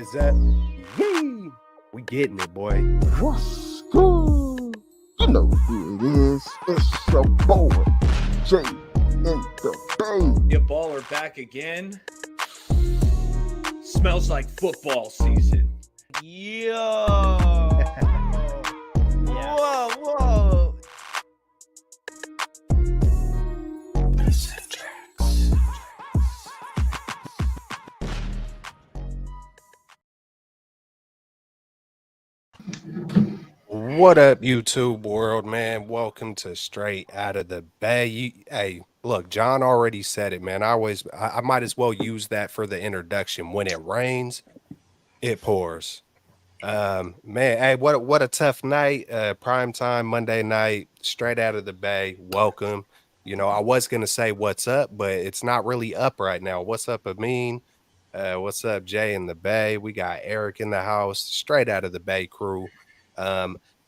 is up? Yee! We getting it, boy. What's good? You know who it is. It's your boy, Jay in the Bay. Your baller back again. Smells like football season. Yo. Whoa. What up, YouTube world, man? Welcome to Straight Outta The Bay. Hey, look, John already said it, man. I might as well use that for the introduction. When it rains, it pours. Man, hey, what a tough night. Primetime Monday night, Straight Outta The Bay. Welcome. You know, I was gonna say what's up, but it's not really up right now. What's up, Amin? What's up, Jay in the Bay? We got Eric in the house. Straight Outta The Bay crew.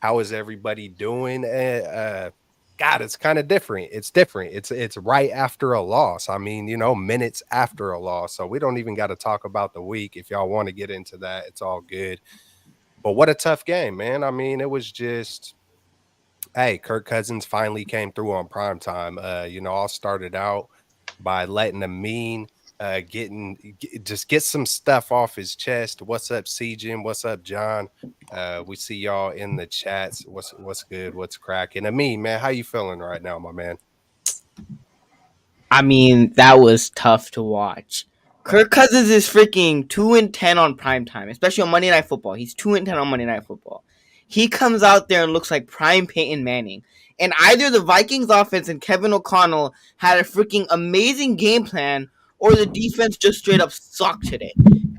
How is everybody doing? God, it's kind of different. It's different. It's right after a loss. I mean, you know, minutes after a loss. So we don't even got to talk about the week. If y'all want to get into that, it's all good. But what a tough game, man. I mean, it was just, hey, Kirk Cousins finally came through on primetime. You know, all started out by letting Amin get some stuff off his chest. What's up, Cjin? What's up, John? We see y'all in the chats. What's good? What's cracking? Amin, man, how you feeling right now, my man? I mean, that was tough to watch. Kirk Cousins is freaking 2-10 on primetime, especially on Monday Night Football. He's 2-10 on Monday Night Football. He comes out there and looks like prime Peyton Manning. And either the Vikings offense and Kevin O'Connell had a freaking amazing game plan, or the defense just straight up sucked today.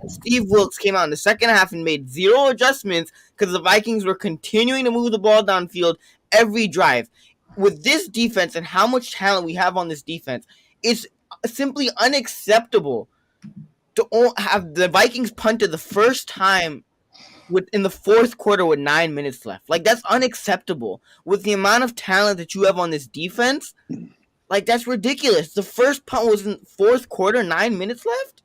Steve Wilks came out in the second half and made zero adjustments because the Vikings were continuing to move the ball downfield every drive. With this defense and how much talent we have on this defense, it's simply unacceptable to have the Vikings punted the first time in the fourth quarter with 9 minutes left. Like, that's unacceptable. With the amount of talent that you have on this defense, like, that's ridiculous. The first punt was in fourth quarter, 9 minutes left.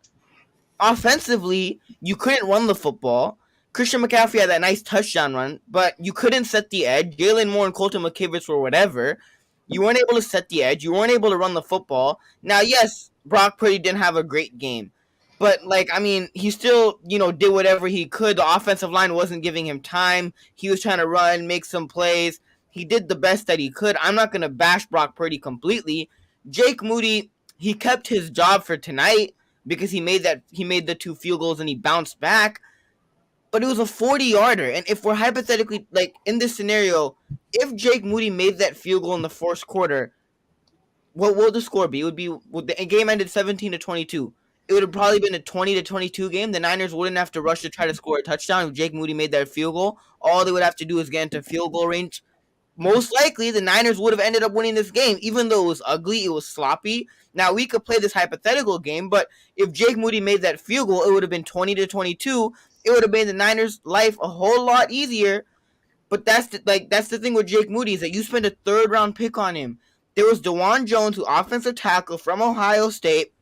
Offensively, you couldn't run the football. Christian McCaffrey had that nice touchdown run, but you couldn't set the edge. Jalen Moore and Colton McKivitz were whatever. You weren't able to set the edge. You weren't able to run the football. Now, yes, Brock Purdy didn't have a great game. But, like, I mean, he still, you know, did whatever he could. The offensive line wasn't giving him time. He was trying to run, make some plays. He did the best that he could. I'm not going to bash Brock Purdy completely. Jake Moody, he kept his job for tonight because he made the 2 field goals and he bounced back. But it was a 40-yarder. And if we're hypothetically, like, in this scenario, if Jake Moody made that field goal in the fourth quarter, what will the score be? It would be, the game ended 17-22. It would have probably been a 20-22 game. The Niners wouldn't have to rush to try to score a touchdown if Jake Moody made that field goal. All they would have to do is get into field goal range. Most likely, the Niners would have ended up winning this game, even though it was ugly, it was sloppy. Now, we could play this hypothetical game, but if Jake Moody made that field goal, it would have been 20-22. It would have made the Niners' life a whole lot easier. But that's the thing with Jake Moody, is that you spend a third-round pick on him. There was DeJuan Jones, who offensive tackle from Ohio State,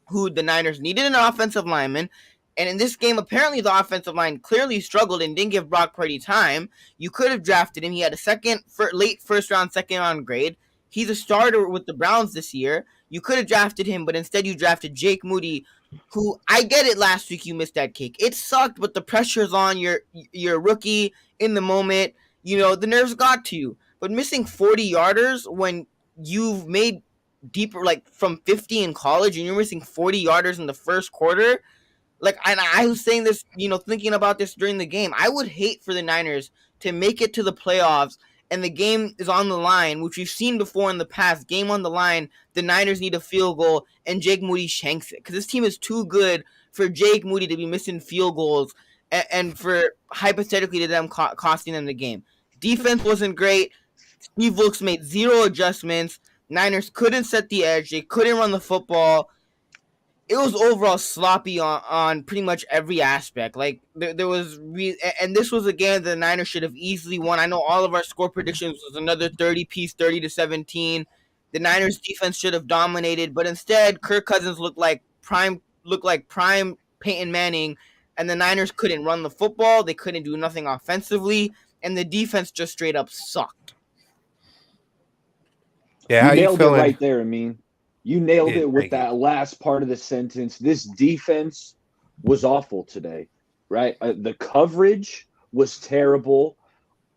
who the Niners needed an offensive lineman. And in this game, apparently the offensive line clearly struggled and didn't give Brock Purdy time. You could have drafted him. He had a late first-round, second-round grade. He's a starter with the Browns this year. You could have drafted him, but instead you drafted Jake Moody, who, I get it, last week you missed that kick. It sucked, but the pressure's on. You're a rookie in the moment. You know, the nerves got to you. But missing 40-yarders when you've made deeper, like, from 50 in college, and you're missing 40-yarders in the first quarter, like, and I was saying this, you know, thinking about this during the game. I would hate for the Niners to make it to the playoffs and the game is on the line, which we've seen before in the past. Game on the line, the Niners need a field goal, and Jake Moody shanks it. Because this team is too good for Jake Moody to be missing field goals and for, hypothetically, to them costing them the game. Defense wasn't great. Steve Wilks made zero adjustments. Niners couldn't set the edge. They couldn't run the football. It was overall sloppy on pretty much every aspect. Like, there was and this was a game the Niners should have easily won. I know all of our score predictions was another 30-piece, 30-17. The Niners defense should have dominated, but instead Kirk Cousins looked like prime Peyton Manning and the Niners couldn't run the football. They couldn't do nothing offensively, and the defense just straight up sucked. Yeah, how You you nailed it feeling? right there, Amin. You nailed Yeah, it with thank you. that last part of the sentence. This defense was awful today, right? The coverage was terrible.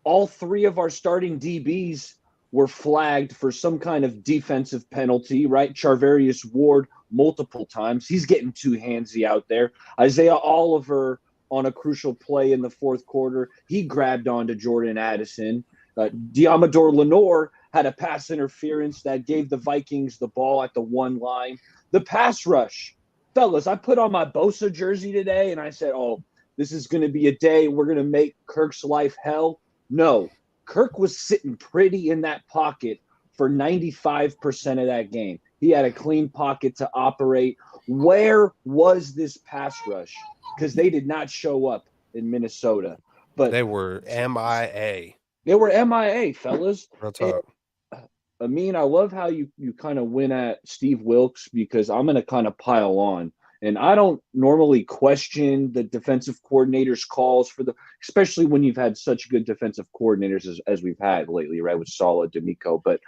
All three of our starting DBs were flagged for some kind of defensive penalty, right? Charvarius Ward multiple times. He's getting too handsy out there. Isaiah Oliver on a crucial play in the fourth quarter, he grabbed onto Jordan Addison. Diamador Lenore had a pass interference that gave the Vikings the ball at the 1 line. The pass rush. Fellas, I put on my Bosa jersey today, and I said, oh, this is going to be a day we're going to make Kirk's life hell. No, Kirk was sitting pretty in that pocket for 95% of that game. He had a clean pocket to operate. Where was this pass rush? Because they did not show up in Minnesota. But They were MIA. they were MIA, fellas. Real talk. Amin, I love how you kind of went at Steve Wilks, because I'm going to kind of pile on. And I don't normally question the defensive coordinator's calls especially when you've had such good defensive coordinators as we've had lately, right, with Saleh, D'Amico. But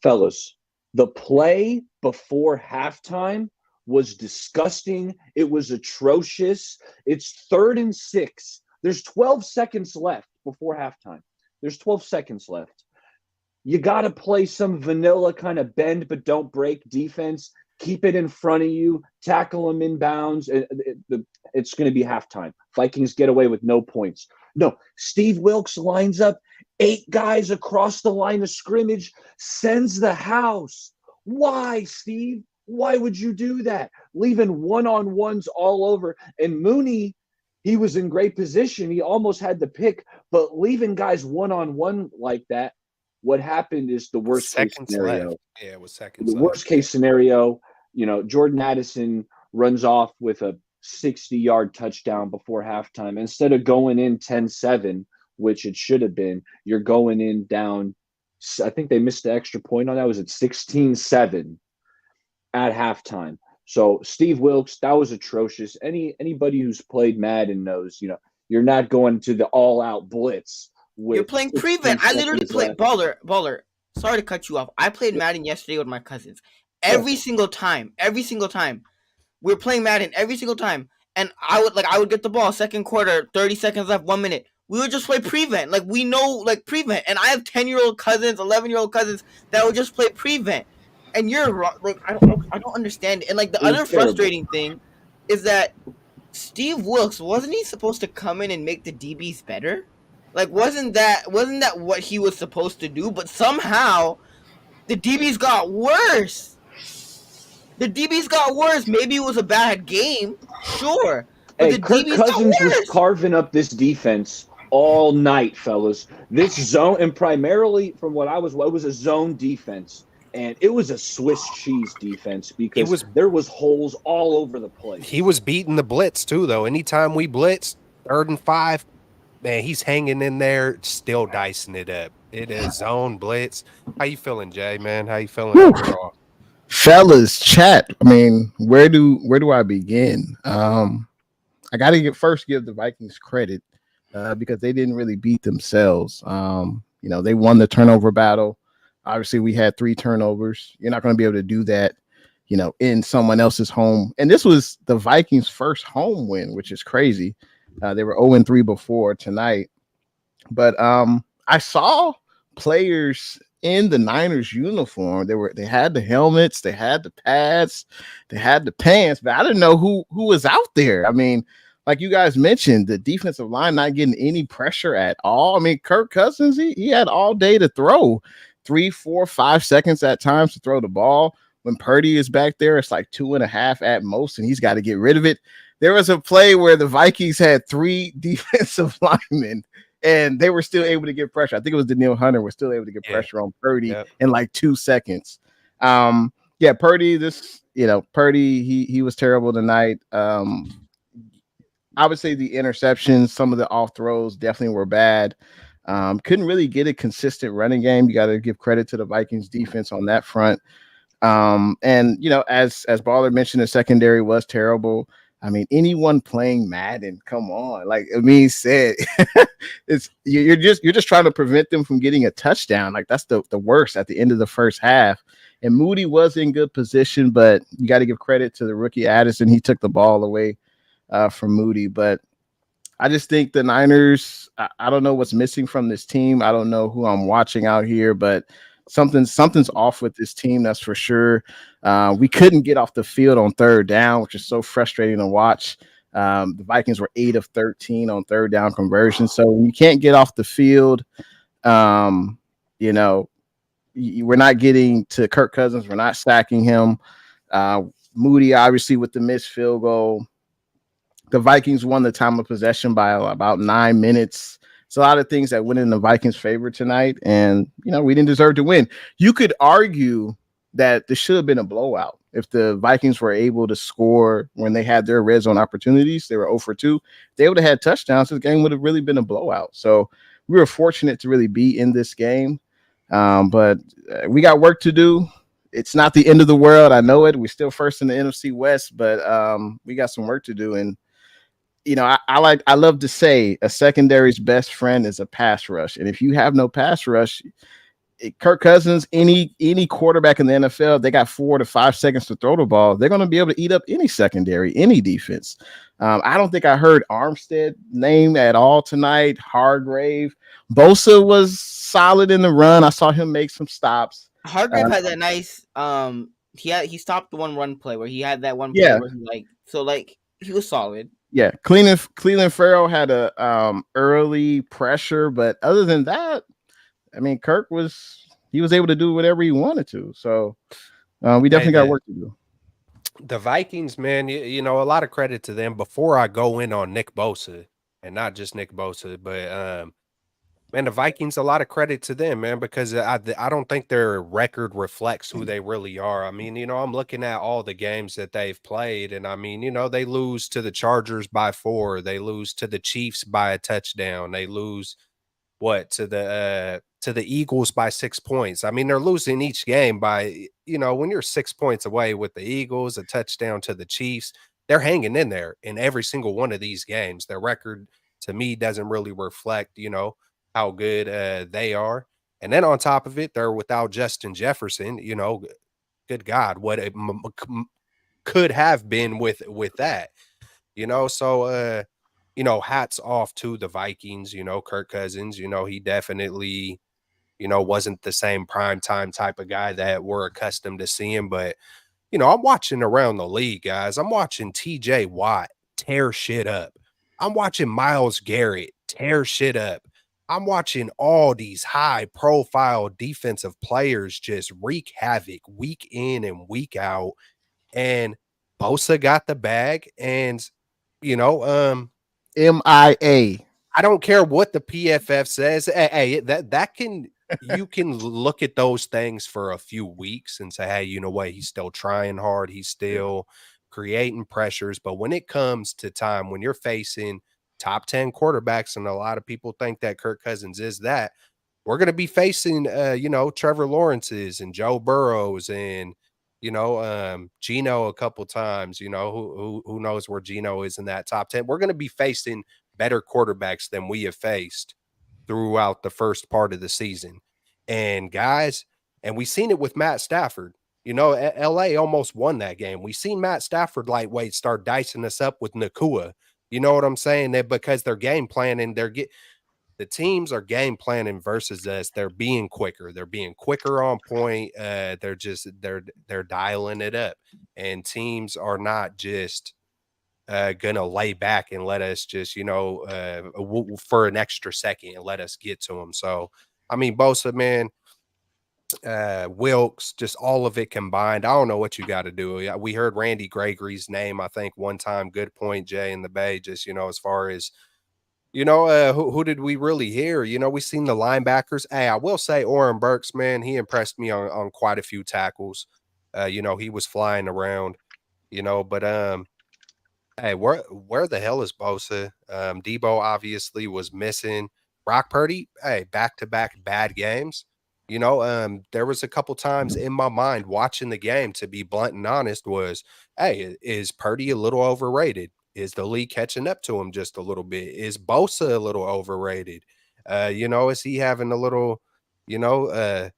fellas, the play before halftime was disgusting. It was atrocious. It's 3rd and 6. There's 12 seconds left before halftime. There's 12 seconds left. You got to play some vanilla kind of bend but don't break defense. Keep it in front of you. Tackle them in bounds. It's going to be halftime. Vikings get away with no points. No, Steve Wilks lines up 8 guys across the line of scrimmage, sends the house. Why, Steve? Why would you do that? Leaving one-on-ones all over. And Mooney, he was in great position. He almost had the pick, but leaving guys one-on-one like that, what happened is the worst case scenario. Left. Yeah, it was seconds The left. worst case scenario, Jordan Addison runs off with a 60-yard touchdown before halftime. Instead of going in 10-7, which it should have been, you're going in down. I think they missed the extra point on that. Was it 16-7 at halftime? So Steve Wilks, that was atrocious. Anybody who's played Madden knows, you're not going to the all-out blitz. You're playing prevent. I literally played baller. Sorry to cut you off. I played Madden yesterday with my cousins. Every single time. We're playing Madden every single time. And I would get the ball, second quarter, 30 seconds left, 1 minute. We would just play prevent. We know prevent. And I have 10-year-old cousins, 11-year-old cousins that would just play prevent. And you're wrong. I don't understand it. And the other frustrating thing is that Steve Wilks, wasn't he supposed to come in and make the DBs better? Wasn't that what he was supposed to do? But somehow the DBs got worse. Maybe it was a bad game, sure. But the Kirk DBs Cousins got worse. was carving up this defense all night, fellas. This zone, and primarily from what it was a zone defense. And it was a Swiss cheese defense because there was holes all over the place. He was beating the blitz too, though. Anytime we blitzed, 3rd and 5, man, he's hanging in there, still dicing it up. It is zone blitz. How you feeling, Jay, man? How you feeling overall? Fellas, chat. I mean, where do I begin? I got to first give the Vikings credit because they didn't really beat themselves. They won the turnover battle. Obviously, we had 3 turnovers. You're not going to be able to do that, in someone else's home. And this was the Vikings' first home win, which is crazy. They were 0-3 before tonight. But I saw players in the Niners uniform. They had the helmets, they had the pads, they had the pants, but I didn't know who was out there. I mean, like you guys mentioned, the defensive line not getting any pressure at all. I mean, Kirk Cousins, he had all day to throw. 3, 4, 5 seconds at times to throw the ball. When Purdy is back there, it's 2.5 at most, and he's got to get rid of it. There was a play where the Vikings had 3 defensive linemen, and they were still able to get pressure. I think it was Daniil Hunter was still able to get pressure on Purdy in 2 seconds. Purdy, Purdy, he was terrible tonight. I would say the interceptions, some of the off throws definitely were bad. Couldn't really get a consistent running game. You got to give credit to the Vikings defense on that front. As Baller mentioned, the secondary was terrible. I mean, anyone playing Madden, come on. Like Amin said, you're just trying to prevent them from getting a touchdown. Like that's the worst at the end of the first half. And Moody was in good position, but you got to give credit to the rookie Addison. He took the ball away from Moody. But I just think the Niners, I don't know what's missing from this team. I don't know who I'm watching out here, but something's off with this team, that's for sure. We couldn't get off the field on third down, which is so frustrating to watch. The Vikings were 8 of 13 on third down conversion. So when you can't get off the field, you know, we're not getting to Kirk Cousins. We're not sacking him. Moody, obviously, with the missed field goal. The Vikings won the time of possession by about 9 minutes. It's a lot of things that went in the Vikings' favor tonight. And, you know, we didn't deserve to win. You could argue that this should have been a blowout. If the Vikings were able to score when they had their red zone opportunities, they were 0 for 2. If they would have had touchdowns, this game would have really been a blowout. So we were fortunate to really be in this game. But we got work to do. It's not the end of the world. I know it. We're still first in the NFC West, but we got some work to do. And you know, I love to say a secondary's best friend is a pass rush. And if you have no pass rush, Kirk Cousins, any quarterback in the NFL, they got 4 to 5 seconds to throw the ball. They're going to be able to eat up any secondary, any defense. I don't think I heard Armstead name at all tonight. Hargrave. Bosa was solid in the run. I saw him make some stops. Hargrave had that nice he stopped the one run play where he had that one play where he was solid. Yeah, Cleveland Farrell had a early pressure, but other than that, I mean, Kirk was able to do whatever he wanted to. So we definitely got work to do. The Vikings, man, you know, a lot of credit to them. Before I go in on Nick Bosa, and not just Nick Bosa, but man, the Vikings, a lot of credit to them, man, because I don't think their record reflects who they really are. I mean, you know, I'm looking at all the games that they've played, and I mean, you know, they lose to the Chargers by 4. They lose to the Chiefs by a touchdown. They lose to the Eagles by 6 points. I mean, they're losing each game by, you know, when you're 6 points away with the Eagles, a touchdown to the Chiefs, they're hanging in there in every single one of these games. Their record, to me, doesn't really reflect, you know, how good they are. And then on top of it, they're without Justin Jefferson. You know, good God, what it could have been with that, you know. So you know, hats off to the Vikings. You know, Kirk Cousins, you know, he definitely, you know, wasn't the same primetime type of guy that we're accustomed to seeing. But, you know, I'm watching around the league, guys. I'm watching TJ Watt tear shit up. I'm watching Myles Garrett tear shit up. I'm watching all these high-profile defensive players just wreak havoc week in and week out, and Bosa got the bag, and, you know, MIA. I don't care what the PFF says. Hey, that can you can look at those things for a few weeks and say, hey, you know what? He's still trying hard. He's still creating pressures. But when it comes to time, when you're facing top 10 quarterbacks, and a lot of people think that Kirk Cousins is that, we're going to be facing, you know, Trevor Lawrence's and Joe Burrows and, you know, Geno a couple times, you know, who knows where Geno is in that top 10. We're going to be facing better quarterbacks than we have faced throughout the first part of the season. And guys, and we've seen it with Matt Stafford. You know, LA almost won that game. We've seen Matt Stafford lightweight start dicing us up with Nakua. You know what I'm saying? That because they're game planning, the teams are game planning versus us. They're being quicker. They're being quicker on point. They're dialing it up. And teams are not just gonna lay back and let us just, you know, for an extra second and let us get to them. So I mean, Bosa, man, Wilkes, just all of it combined. I don't know what you got to do. We heard Randy Gregory's name, I think, one time. Good point, Jay in the Bay. Just, you know, as far as, you know, who did we really hear? You know, we seen the linebackers. Hey, I will say Oren Burks, man, he impressed me on quite a few tackles. You know, he was flying around, you know, but hey, where the hell is Bosa? Debo obviously was missing. Brock Purdy, hey, back-to-back bad games. You know, there was a couple times in my mind watching the game, to be blunt and honest, was, hey, is Purdy a little overrated? Is the league catching up to him just a little bit? Is Bosa a little overrated? You know, is he having a little, you know,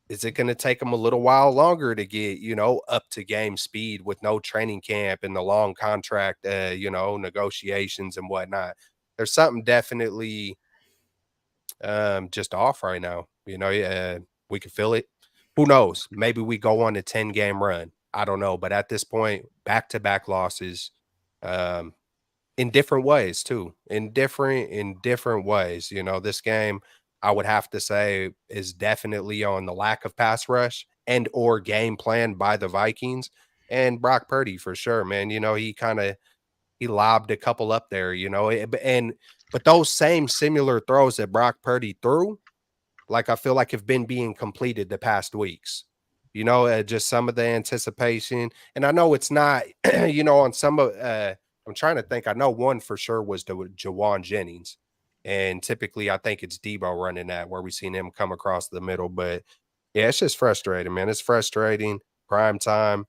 is it going to take him a little while longer to get, you know, up to game speed with no training camp and the long contract, you know, negotiations and whatnot? There's something definitely just off right now. You know, we can feel it. Who knows? Maybe we go on a 10-game run. I don't know. But at this point, back-to-back losses, in different ways too. In different ways. You know, this game, I would have to say, is definitely on the lack of pass rush and or game plan by the Vikings and Brock Purdy for sure, man. You know, he lobbed a couple up there, you know, but those same similar throws that Brock Purdy threw, like, I feel like have been being completed the past weeks. You know, just some of the anticipation. And I know it's not, you know, on some of, I'm trying to think. I know one for sure was the Jawan Jennings. And typically I think it's Debo running that, where we seen him come across the middle. But yeah, it's just frustrating, man. It's frustrating. Prime time.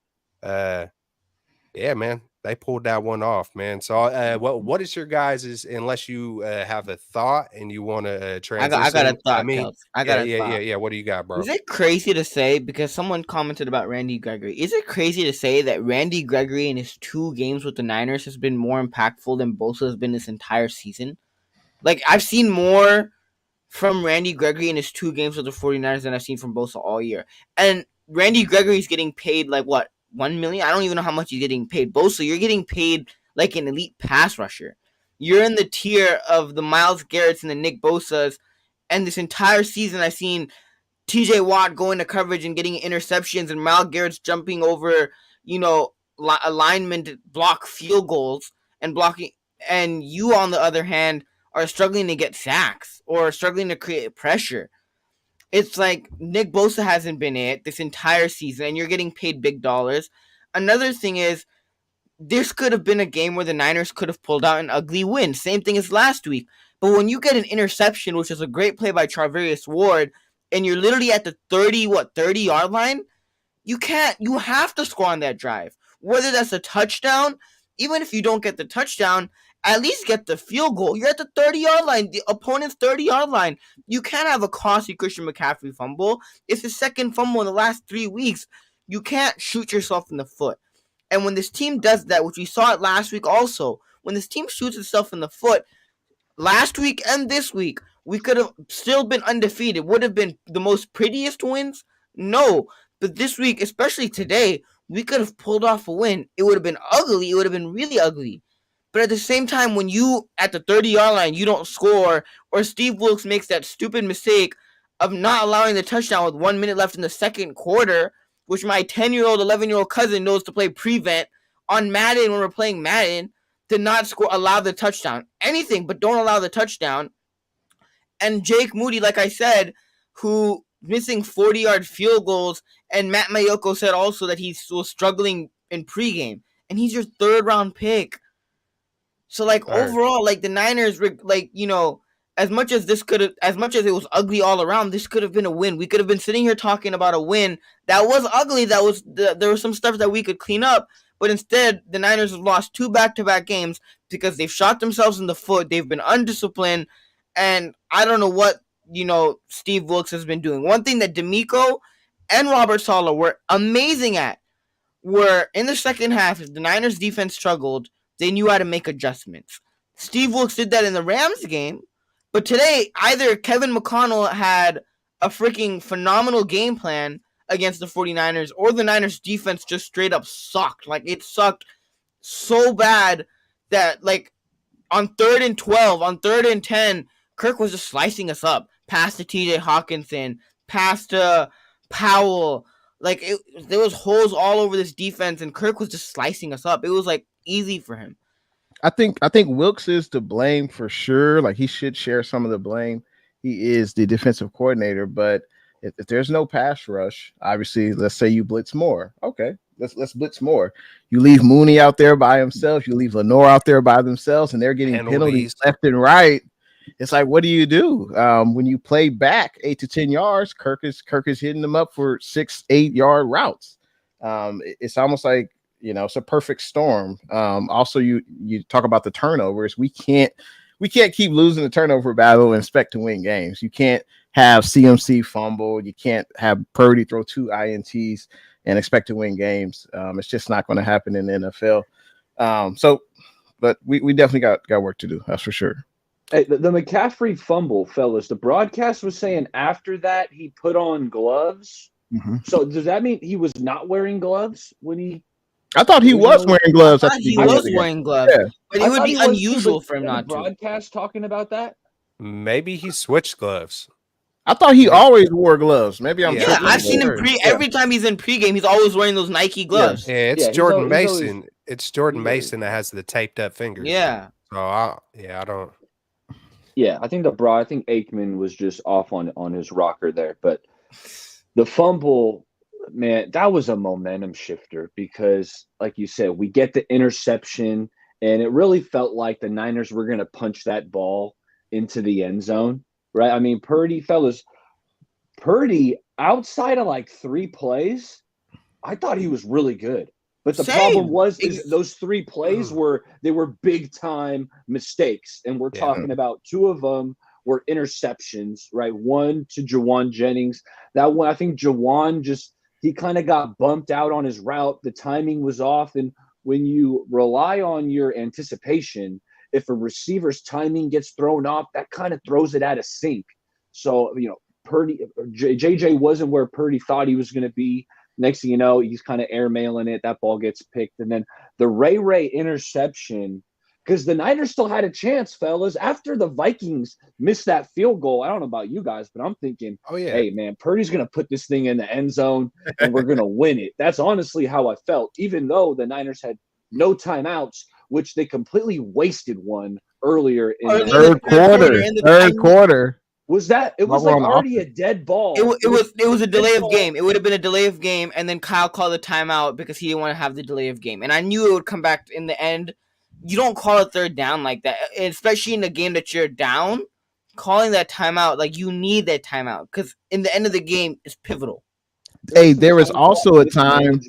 Yeah, man, they pulled that one off, man. So, what is your guys's? Unless you have a thought and you want to transition. I got a I thought, mean, Keltz. I got a thought. yeah. What do you got, bro? Is it crazy to say, because someone commented about Randy Gregory, is it crazy to say that Randy Gregory in his 2 games with the Niners has been more impactful than Bosa has been this entire season? Like, I've seen more from Randy Gregory in his 2 games with the 49ers than I've seen from Bosa all year. And Randy Gregory's getting paid like what? $1 million? I don't even know how much he's getting paid. Bosa, you're getting paid like an elite pass rusher. You're in the tier of the Myles Garrett's and the Nick Bosas. And this entire season, I've seen TJ Watt go into coverage and getting interceptions, and Myles Garrett's jumping over, you know, alignment to block field goals and blocking. And you, on the other hand, are struggling to get sacks or struggling to create pressure. It's like Nick Bosa hasn't been it this entire season, and you're getting paid big dollars. Another thing is, this could have been a game where the Niners could have pulled out an ugly win. Same thing as last week. But when you get an interception, which is a great play by Charvarius Ward, and you're literally at the 30-yard line, you have to score on that drive. Whether that's a touchdown, even if you don't get the touchdown, at least get the field goal. You're at the 30-yard line, the opponent's 30-yard line. You can't have a costly Christian McCaffrey fumble. It's the second fumble in the last 3 weeks. You can't shoot yourself in the foot. And when this team does that, which we saw it last week also, when this team shoots itself in the foot, last week and this week, we could have still been undefeated. Would have been the most prettiest wins? No. But this week, especially today, we could have pulled off a win. It would have been ugly. It would have been really ugly. But at the same time, when you, at the 30-yard line, you don't score, or Steve Wilks makes that stupid mistake of not allowing the touchdown with 1 minute left in the second quarter, which my 10-year-old, 11-year-old cousin knows to play prevent on Madden when we're playing Madden, to not allow the touchdown. Anything, but don't allow the touchdown. And Jake Moody, like I said, who missing 40-yard field goals, and Matt Mayoko said also that he was struggling in pregame, and he's your 3rd-round pick. So, like, overall, like, the Niners, like, you know, as much as it was ugly all around, this could have been a win. We could have been sitting here talking about a win that was ugly. There was some stuff that we could clean up. But instead, the Niners have lost 2 back-to-back games because they've shot themselves in the foot. They've been undisciplined. And I don't know what, you know, Steve Wilks has been doing. One thing that D'Amico and Robert Saleh were amazing at were, in the second half, if the Niners defense struggled, they knew how to make adjustments. Steve Wilks did that in the Rams game. But today, either Kevin McConnell had a freaking phenomenal game plan against the 49ers, or the Niners defense just straight up sucked. Like, it sucked so bad that, like, on 3rd and 12, on 3rd and 10, Kirk was just slicing us up. Pass to TJ Hawkinson, pass to Powell. Like, there was holes all over this defense, and Kirk was just slicing us up. It was, like, easy for him. I think Wilks is to blame for sure. Like, he should share some of the blame. He is the defensive coordinator, but if there's no pass rush, obviously, let's say you blitz more. Okay, let's blitz more. You leave Mooney out there by himself. You leave Lenore out there by themselves, and they're getting penalties left and right. it's like, what do you do when you play back 8 to 10 yards? Kirk is hitting them up for 6-8 yard routes. It's almost like, you know, it's a perfect storm. Also, you talk about the turnovers. We can't keep losing the turnover battle and expect to win games. You can't have CMC fumble. You can't have Purdy throw 2 INTs and expect to win games. It's just not going to happen in the NFL. But we definitely got work to do. That's for sure. Hey, the McCaffrey fumble, fellas, the broadcast was saying after that he put on gloves. Mm-hmm. So does that mean he was not wearing gloves when he? I thought he was wearing gloves. He was wearing gloves, yeah. but it would be unusual for him not to. Broadcast talking about that. Maybe he switched gloves. I thought he always wore gloves. Maybe I'm. Yeah, I've seen him every time he's in pregame. He's always wearing those Nike gloves. Yeah, it's Jordan Mason. It's Jordan Mason that has the taped up fingers. Yeah. So I don't. Yeah, I think Aikman was just off on his rocker there, but the fumble, man, that was a momentum shifter because, like you said, we get the interception, and it really felt like the Niners were going to punch that ball into the end zone, right? I mean, Purdy, outside of like 3 plays, I thought he was really good. But the problem was is those 3 plays were big time mistakes, and we're talking about 2 of them were interceptions, right? One to Jawan Jennings. That one, I think Jawan he kind of got bumped out on his route. The timing was off, and when you rely on your anticipation, if a receiver's timing gets thrown off, that kind of throws it out of sync. So Purdy, JJ wasn't where Purdy thought he was going to be. Next thing you know, he's kind of airmailing it. That ball gets picked. And then the Ray interception, because the Niners still had a chance, fellas. After the Vikings missed that field goal, I don't know about you guys, but I'm thinking, hey, man, Purdy's going to put this thing in the end zone and we're going to win it. That's honestly how I felt, even though the Niners had no timeouts, which they completely wasted one earlier in the third quarter. Was that? It was like already a dead ball. It was a delay of game. It would have been a delay of game, and then Kyle called a timeout because he didn't want to have the delay of game. And I knew it would come back in the end. You don't call a third down like that, especially in a game that you're down. Calling that timeout, like you need that timeout because in the end of the game is pivotal. Hey, there was also a time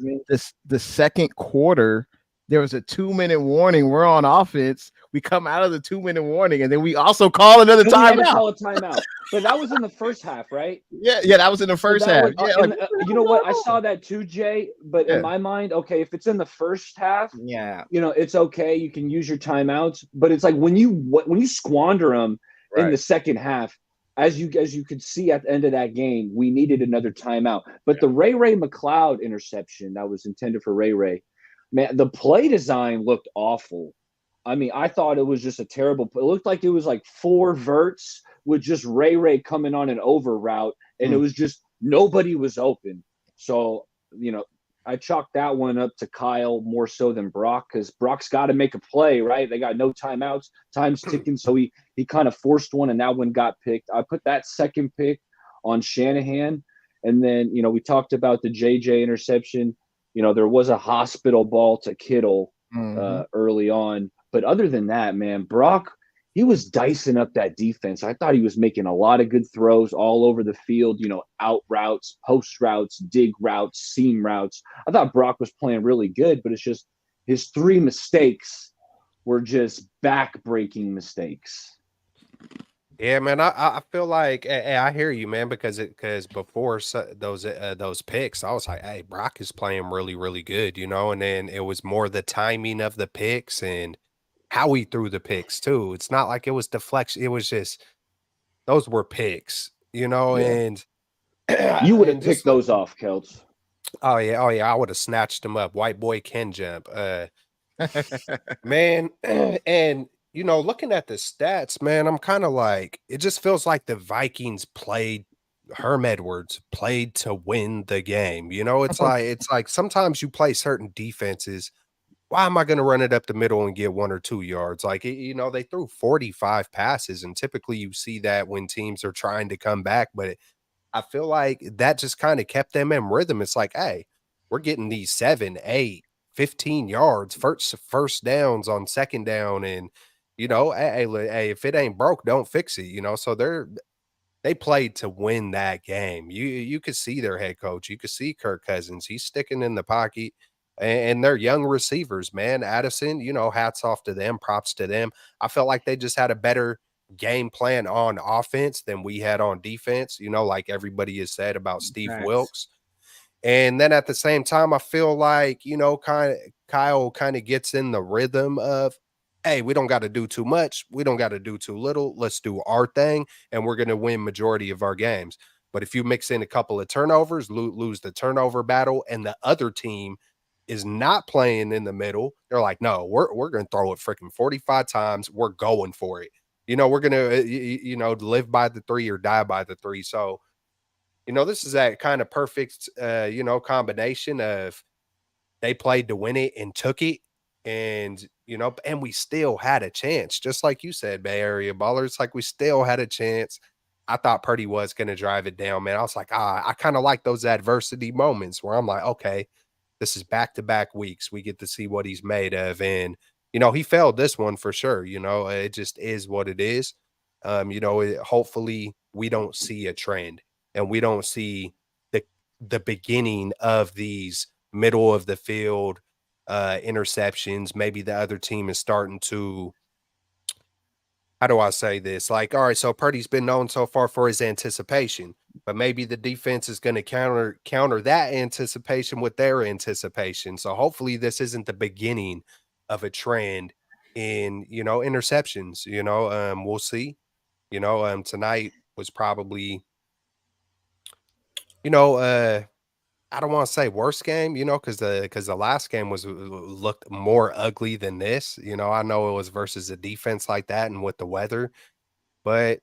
the second quarter. There was a 2-minute warning. We're on offense. We come out of the 2-minute warning, and then we also call another timeout. Call a timeout, but that was in the first half, right? Yeah, that was in the first half. You know what? I saw that too, Jay. But in my mind, okay, if it's in the first half, it's okay. You can use your timeouts, but it's like when you squander them in the second half, as you could see at the end of that game, we needed another timeout. But the Ray McLeod interception that was intended for Ray. Man, the play design looked awful. I mean, I thought it was just a terrible – it looked like it was like 4 verts with just Ray coming on an over route, and it was just nobody was open. So, I chalked that one up to Kyle more so than Brock because Brock's got to make a play, right? They got no timeouts. Time's ticking, so he kind of forced one, and that one got picked. I put that second pick on Shanahan, and then, we talked about the JJ interception. There was a hospital ball to Kittle early on. But other than that, man, Brock, he was dicing up that defense. I thought he was making a lot of good throws all over the field, out routes, post routes, dig routes, seam routes. I thought Brock was playing really good, but it's just his 3 mistakes were just back-breaking mistakes. Yeah, man, I feel like I hear you, man, because before those picks, I was like, hey, Brock is playing really, really good, and then it was more the timing of the picks and how he threw the picks too. It's not like it was deflection; it was just those were picks, and you would have picked those off, Keltz. Oh yeah, I would have snatched them up. White boy can jump, man, and. Looking at the stats, man, I'm kind of like, it just feels like the Vikings played Herm Edwards played to win the game. It's like sometimes you play certain defenses. Why am I going to run it up the middle and get 1 or 2 yards? Like, they threw 45 passes, and typically you see that when teams are trying to come back. But I feel like that just kind of kept them in rhythm. It's like, hey, we're getting these 7, 8, 15 yards, first downs on second down, and you know, hey, if it ain't broke, don't fix it, you know. So they played to win that game. You could see their head coach. You could see Kirk Cousins. He's sticking in the pocket, and they're young receivers, man. Addison, you know, hats off to them. Props to them. I felt like they just had a better game plan on offense than we had on defense, you know, like everybody has said about Steve Wilkes. And then at the same time, I feel like, you know, Kyle kind of gets in the rhythm of, hey, we don't got to do too much. We don't got to do too little. Let's do our thing, and we're going to win majority of our games. But if you mix in a couple of turnovers, lose the turnover battle, and the other team is not playing in the middle, they're like, no, we're going to throw it freaking 45 times. We're going for it. You know, we're going to, you know, live by the 3 or die by the 3. So, you know, this is that kind of perfect, you know, combination of they played to win it and took it. And, you know, and we still had a chance, just like you said, Bay Area Baller. It's like we still had a chance. I thought Purdy was going to drive it down, man. I was like, I kind of like those adversity moments where I'm like, okay, this is back-to-back weeks. We get to see what he's made of. And, you know, he failed this one for sure. You know, it just is what it is. You know, hopefully we don't see a trend and we don't see the beginning of these middle of the field interceptions. Maybe the other team is starting to, how do I say this? Like, all right, so Purdy's been known so far for his anticipation, but maybe the defense is going to counter that anticipation with their anticipation. So hopefully this isn't the beginning of a trend in, you know, interceptions. You know, we'll see. You know, tonight was probably, you know, I don't want to say worst game, you know, because the last game was looked more ugly than this. You know, I know it was versus a defense like that and with the weather, but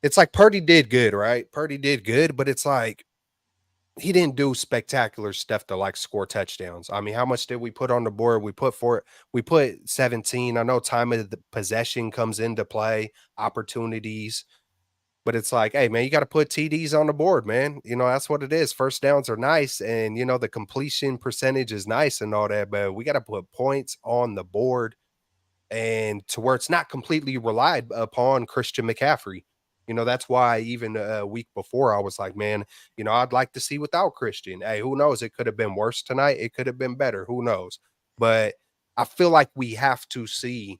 it's like Purdy did good, right? Purdy did good, but it's like he didn't do spectacular stuff to like score touchdowns. I mean, how much did we put on the board? We put 17. I know time of the possession comes into play, opportunities. But it's like, hey, man, you got to put TDs on the board, man. You know, that's what it is. First downs are nice. And, you know, the completion percentage is nice and all that. But we got to put points on the board and to where it's not completely relied upon Christian McCaffrey. You know, that's why even a week before I was like, man, you know, I'd like to see without Christian. Hey, who knows? It could have been worse tonight. It could have been better. Who knows? But I feel like we have to see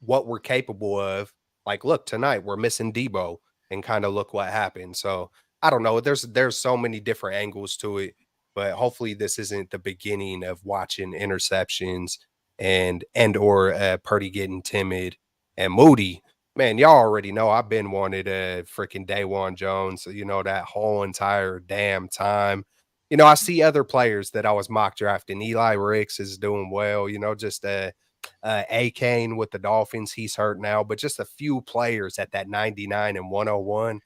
what we're capable of. Like, look, tonight we're missing Debo. And kind of look what happened. So I don't know. There's so many different angles to it, but hopefully this isn't the beginning of watching interceptions and or Purdy getting timid and Moody. Man, y'all already know I've been wanted a freaking Dawan Jones. You know, that whole entire damn time. You know, I see other players that I was mock drafting. Eli Ricks is doing well. You know, just A-Kane with the Dolphins, he's hurt now, but just a few players at that 99 and 101,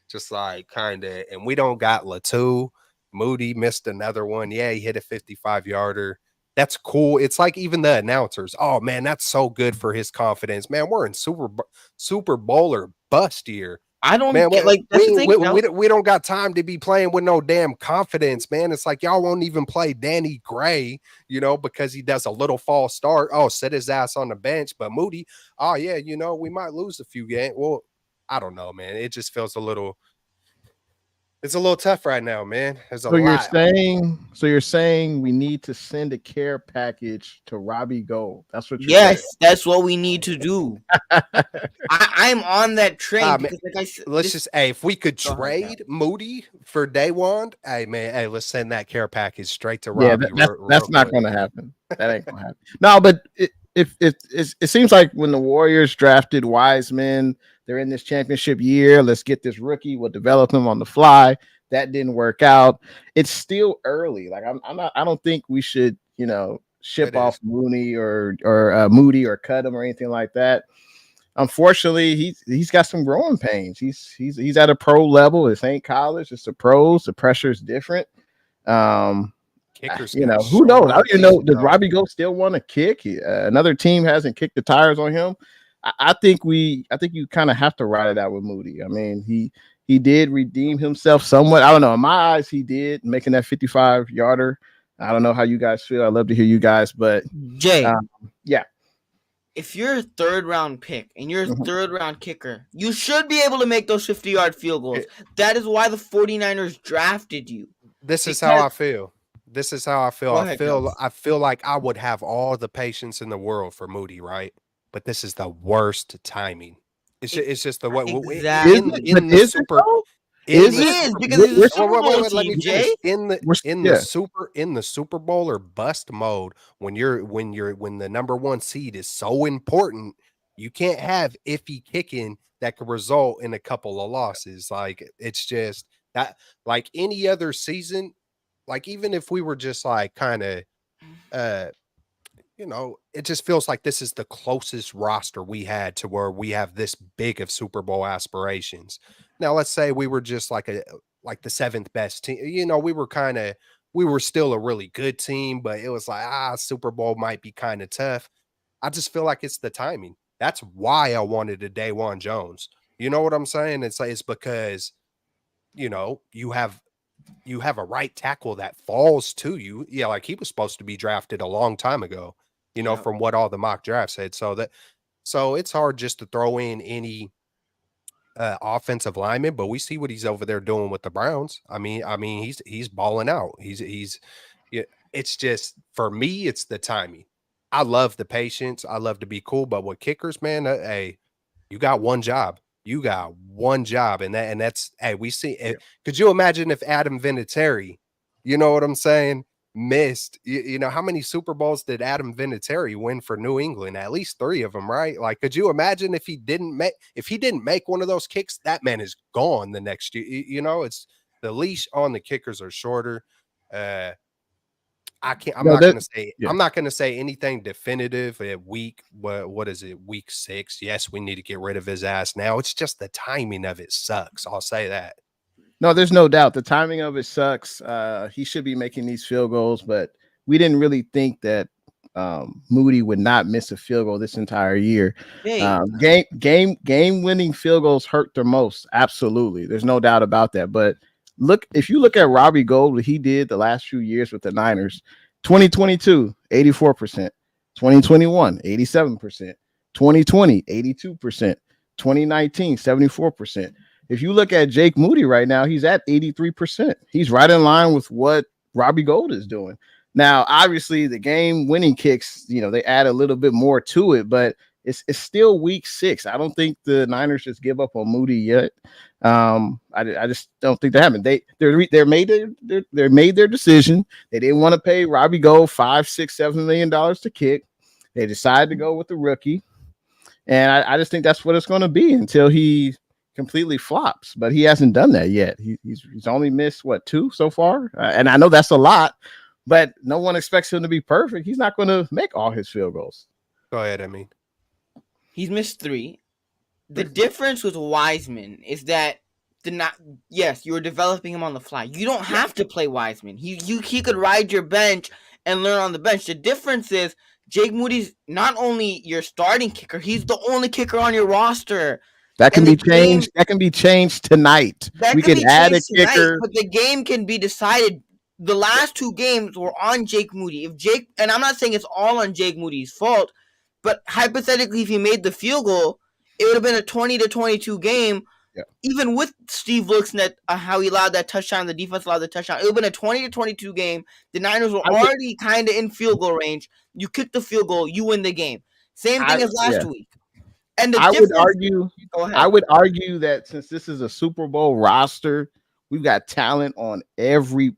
just like kind of, and we don't got Latu. Moody missed another one. Yeah, he hit a 55-yarder. That's cool. It's like even the announcers, oh man, that's so good for his confidence. Man, we're in Super Bowl or bust year. I don't man, get like that's we don't got time to be playing with no damn confidence, man. It's like y'all won't even play Danny Gray, you know, because he does a little false start. Oh, sit his ass on the bench. But Moody, oh yeah, you know, we might lose a few games. Well, I don't know, man. It just feels it's a little tough right now, man. There's a lot. You're saying we need to send a care package to Robbie Gould. That's what you're saying. That's what we need to do. I'm on that train because like if we could trade Moody for Dawan, hey man, hey, let's send that care package straight to Robbie. Yeah, that's not going to happen. That ain't going to happen. No, but it seems like when the Warriors drafted Wiseman, they're in this championship year. Let's get this rookie. We'll develop him on the fly. That didn't work out. It's still early. Like I don't think we should, you know, ship off Mooney or Moody or cut him or anything like that. Unfortunately, he's got some growing pains. He's at a pro level. This ain't college. It's the pros. The pressure is different. Kickers, you know, who knows? I don't even know. Does Robbie Gould still want to kick? Another team hasn't kicked the tires on him. I think you kind of have to ride it out with Moody. I mean, he did redeem himself somewhat. I don't know. In my eyes, he did, making that 55-yarder. I don't know how you guys feel. I'd love to hear you guys, but Jay, yeah. if you're a third round pick and you're a Mhm. third round kicker, you should be able to make those 50-yard field goals. That is why the 49ers drafted you. This is how I feel. This is how I feel. Go ahead, Keltz. I feel like I would have all the patience in the world for Moody, right? But this is the worst timing. It's just the way Exactly. in the super. It is because it's a Super Bowl Let me team, finish. Jay. In the Super Bowl or bust mode, when the number one seed is so important, you can't have iffy kicking that could result in a couple of losses. Like it's just that, like any other season, like even if we were just like kind of it just feels like this is the closest roster we had to where we have this big of Super Bowl aspirations. Now, let's say we were just like the seventh best team. We were still a really good team, but it was like, Super Bowl might be kind of tough. I just feel like it's the timing. That's why I wanted a Dawan Jones. You know what I'm saying? It's because, you have a right tackle that falls to you. Yeah, like he was supposed to be drafted a long time ago, from what all the mock drafts said. So it's hard just to throw in any offensive lineman, but we see what he's over there doing with the Browns. I mean, he's balling out. It's just, for me, it's the timing. I love the patience. I love to be cool, but with kickers, man, hey, you got one job. You got one job, and that's hey. We see. Could you imagine if Adam Vinatieri, you know what I'm saying, missed? How many Super Bowls did Adam Vinatieri win for New England? At least 3 of them, right? Like, could you imagine if he didn't make one of those kicks? That man is gone the next year. It's the leash on the kickers are shorter. I'm not going to say anything definitive at what is it, week 6? Yes, we need to get rid of his ass now. It's just the timing of it sucks. I'll say that. No, there's no doubt. The timing of it sucks. He should be making these field goals, but we didn't really think that Moody would not miss a field goal this entire year. Game winning field goals hurt the most. Absolutely. There's no doubt about that. But if you look at Robbie Gould, what he did the last few years with the Niners, 2022, 84%, 2021, 87%, 2020, 82%, 2019, 74%. If you look at Jake Moody right now, he's at 83%. He's right in line with what Robbie Gould is doing. Now, obviously, the game-winning kicks, they add a little bit more to it, but it's still week 6. I don't think the Niners just give up on Moody yet. I just don't think that happened. They made their decision. They didn't want to pay Robbie Gould $5, $6, $7 million to kick. They decided to go with the rookie, and I just think that's what it's going to be until he completely flops. But he hasn't done that yet. He's only missed 2 so far, and I know that's a lot. But no one expects him to be perfect. He's not going to make all his field goals. Go ahead, Amin. He's missed 3. The difference with Wiseman is that you were developing him on the fly. You don't have to play Wiseman. He could ride your bench and learn on the bench. The difference is Jake Moody's not only your starting kicker, he's the only kicker on your roster. That can be changed. That can be changed tonight. We can add a kicker, but the game can be decided. The last 2 games were on Jake Moody. And I'm not saying it's all on Jake Moody's fault, but hypothetically, if he made the field goal, it would have been a 20-22 game. Yeah. Even with Steve Wilkes at how he allowed that touchdown, the defense allowed the touchdown. It would have been a 20-22 game. The Niners were already kind of in field goal range. You kick the field goal, you win the game. Same thing as last week. And I would argue that since this is a Super Bowl roster, we've got talent on every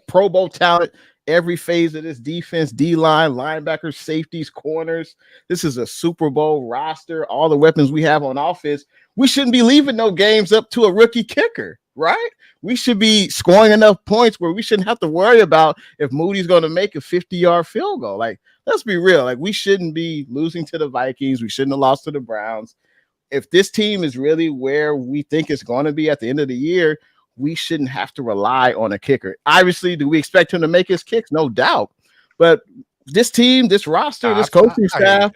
Pro Bowl talent, every phase of this defense, D-line, linebackers, safeties, corners. This is a Super Bowl roster. All the weapons we have on offense. We shouldn't be leaving no games up to a rookie kicker, right? We should be scoring enough points where we shouldn't have to worry about if Moody's going to make a 50-yard field goal. Like, let's be real. Like, we shouldn't be losing to the Vikings. We shouldn't have lost to the Browns. If this team is really where we think it's going to be at the end of the year, we shouldn't have to rely on a kicker. Obviously, do we expect him to make his kicks? No doubt. But this team, this roster, this coaching staff,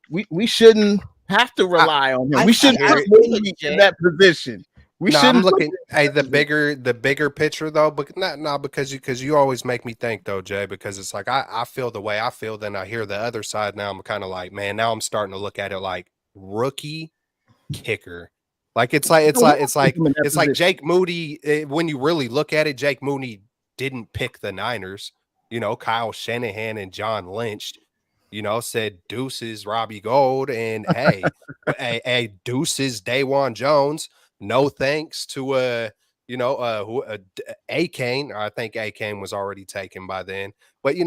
we shouldn't have to rely on him. We shouldn't put Moody in that position. We No, I'm shouldn't. looking. Hey, the bigger picture though, but not because you always make me think though, Jay. Because it's like I feel the way I feel, then I hear the other side. Now I'm kind of like, man. Now I'm starting to look at it like rookie kicker. Like it's like Jake Moody. When you really look at it, Jake Moody didn't pick the Niners. You know, Kyle Shanahan and John Lynch, you know, said deuces Robbie Gold, and hey, a deuces Dawan Jones. No thanks to A Kane. I think A Kane was already taken by then. But we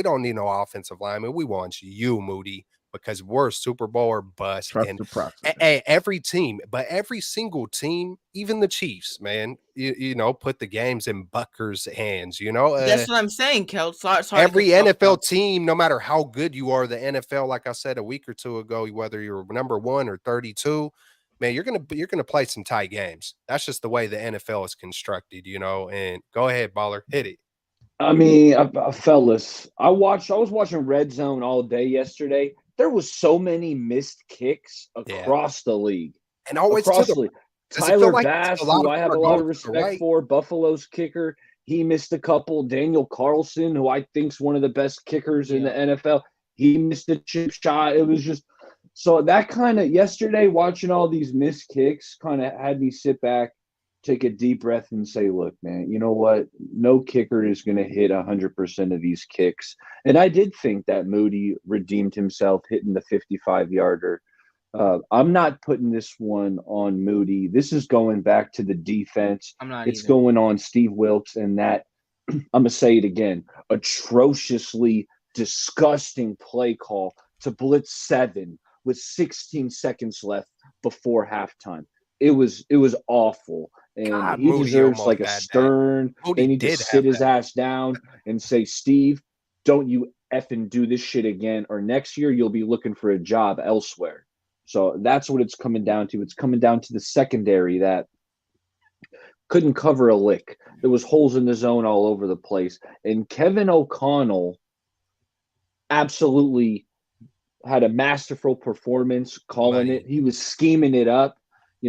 don't need no offensive lineman. We want you, Moody, because we're Super Bowl or bust. Trust And the process. every team, but every single team, even the Chiefs, man, put the games in Butker's hands. That's what I'm saying, Keltz. Sorry Every to cut you off, NFL team, no matter how good you are, the NFL, like I said a week or two ago, whether you're number 1 or 32, man, you're gonna play some tight games. That's just the way the NFL is constructed, And go ahead, baller, hit it. I mean, fellas, I was watching Red Zone all day yesterday. There was so many missed kicks across the league, and always across to the league. does it Tyler feel like Bass, a lot who of I have a them are lot going of to the respect right? for, Buffalo's kicker, he missed a couple. Daniel Carlson, who I think's one of the best kickers in the NFL, he missed a chip shot. It was just so that kind of yesterday watching all these missed kicks kind of had me sit back, take a deep breath, and say, look, man, you know what? No kicker is going to hit 100% of these kicks. And I did think that Moody redeemed himself hitting the 55-yarder. I'm not putting this one on Moody. This is going back to the defense. I'm not It's either. going on Steve Wilkes and that, I'm going to say it again, atrociously disgusting play call to blitz 7 with 16 seconds left before halftime. It was awful. And God, he Moody deserves almost like a had that. stern. Moody They need to did sit have his that. ass down and say, Steve, don't you effing do this shit again, or next year you'll be looking for a job elsewhere. So that's what it's coming down to. It's coming down to the secondary that couldn't cover a lick. There was holes in the zone all over the place. And Kevin O'Connell absolutely had a masterful performance calling it. He was scheming it up.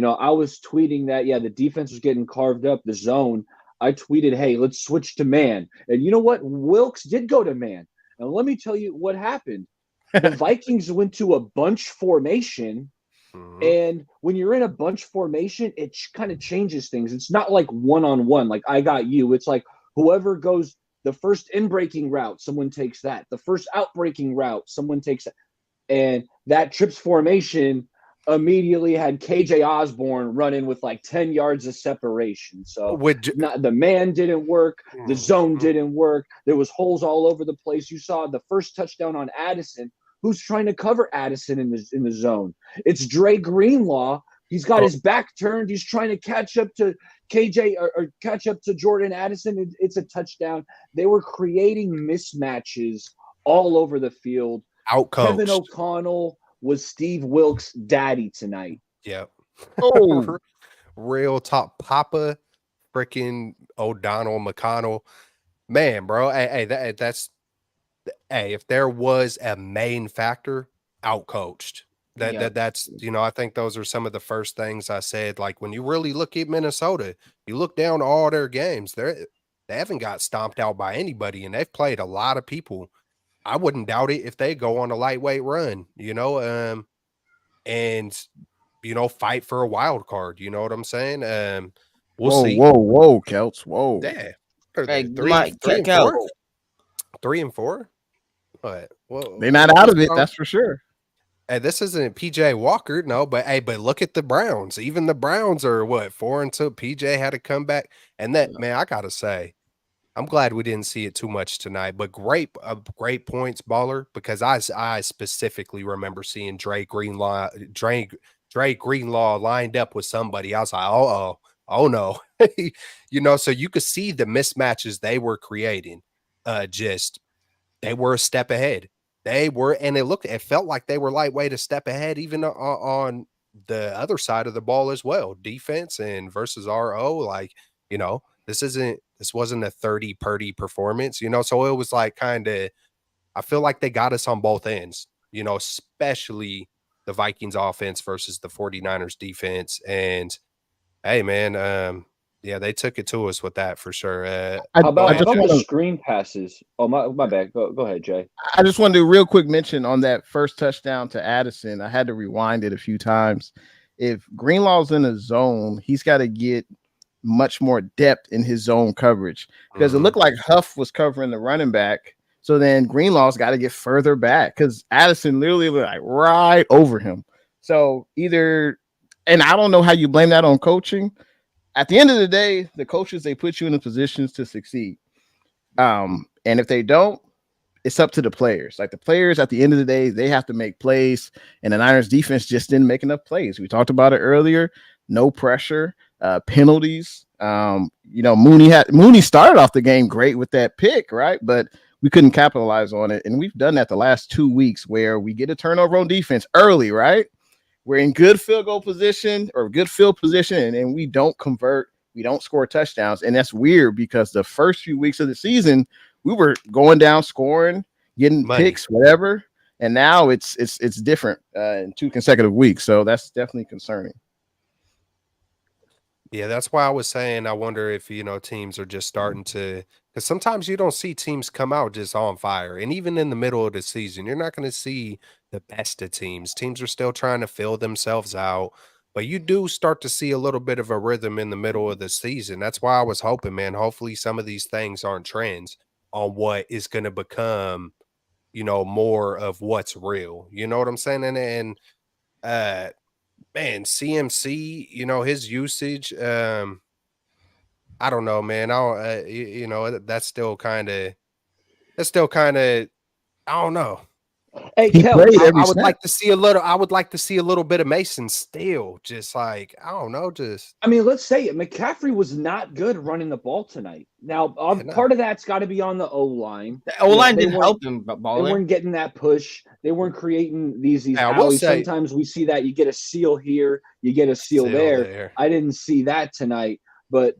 I was tweeting that, the defense was getting carved up, the zone. I tweeted, hey, let's switch to man. And you know what? Wilkes did go to man. And let me tell you what happened. The Vikings went to a bunch formation. And when you're in a bunch formation, it kind of changes things. It's not like one-on-one, like I got you. It's like whoever goes the first in-breaking route, someone takes that. The first out-breaking route, someone takes that. And that trips formation immediately had KJ Osborne running with like 10 yards of separation. So the man didn't work. The zone didn't work. There was holes all over the place. You saw the first touchdown on Addison. Who's trying to cover Addison in the zone? It's Dre Greenlaw. He's got his back turned. He's trying to catch up to KJ or catch up to Jordan Addison. It's a touchdown. They were creating mismatches all over the field. Kevin O'Connell was Steve Wilkes' daddy tonight. Yep. Oh, real top Papa, freaking O'Donnell McConnell, man, bro. That's if there was a main factor, outcoached. That's I think those are some of the first things I said. Like when you really look at Minnesota, you look down all their games, they haven't got stomped out by anybody, and they've played a lot of people. I wouldn't doubt it if they go on a lightweight run, and fight for a wild card. You know what I'm saying? We'll see. Whoa, Keltz, whoa. Yeah. Hey, 3 and 4? 3 and 4? What? They're not out of it, that's for sure. Hey, this isn't PJ Walker, no, but look at the Browns. Even the Browns are 4-2. PJ had to come back, and man, I gotta say, I'm glad we didn't see it too much tonight. But great points, baller, because I specifically remember seeing Dre Greenlaw lined up with somebody. I was like, oh no, So you could see the mismatches they were creating. They were a step ahead. They were, and it felt like they were lightweight a step ahead, even on the other side of the ball as well. Defense and versus RO, this wasn't a 30 Purdy performance, so it was like I feel like they got us on both ends, especially the Vikings offense versus the 49ers defense. And Hey, man. Yeah, they took it to us with that for sure. I, How about I how just about want the to screen passes? Oh my bad. Go ahead, Jay. I just want to do a real quick mention on that first touchdown to Addison. I had to rewind it a few times. If Greenlaw's in a zone, he's got to get much more depth in his zone coverage because it Mhm. looked like Huff was covering the running back. So then Greenlaw's got to get further back because Addison literally was like right over him. So either, and I don't know how you blame that on coaching. At the end of the day, the coaches, they put you in the positions to succeed. And if they don't, it's up to the players. Like the players at the end of the day, they have to make plays. And the Niners defense just didn't make enough plays. We talked about it earlier. No pressure, penalties. Mooney started off the game great with that pick, right? But we couldn't capitalize on it. And we've done that the last 2 weeks where we get a turnover on defense early, right? We're in good field goal position or good field position, and we don't convert. We don't score touchdowns. And that's weird because the first few weeks of the season, we were going down, scoring, getting Money. picks, whatever. And now it's different in 2 consecutive weeks. So that's definitely concerning. Yeah, that's why I was saying I wonder if, teams are just starting to, because sometimes you don't see teams come out just on fire. And even in the middle of the season, you're not going to see the best of teams. Teams are still trying to fill themselves out, but you do start to see a little bit of a rhythm in the middle of the season. That's why I was hoping, man, hopefully some of these things aren't trends on what is going to become, more of what's real. You know what I'm saying? Uh, man, CMC, his usage, I don't know, man. I don't, that's still kind of, I don't know. Hey, He Keltz. played I, every I would snap. like to see a little, I would like to see a little bit of Mason still, just like, I don't know, just, I mean, let's say it. McCaffrey was not good running the ball tonight. Now, yeah, no. part of that's got to be on the O line. The O line they didn't help him, They Baller. weren't getting that push. They weren't creating these Hey, I will alleys. say, Sometimes we see that you get a seal here, you get a seal still there. there. I didn't see that tonight. But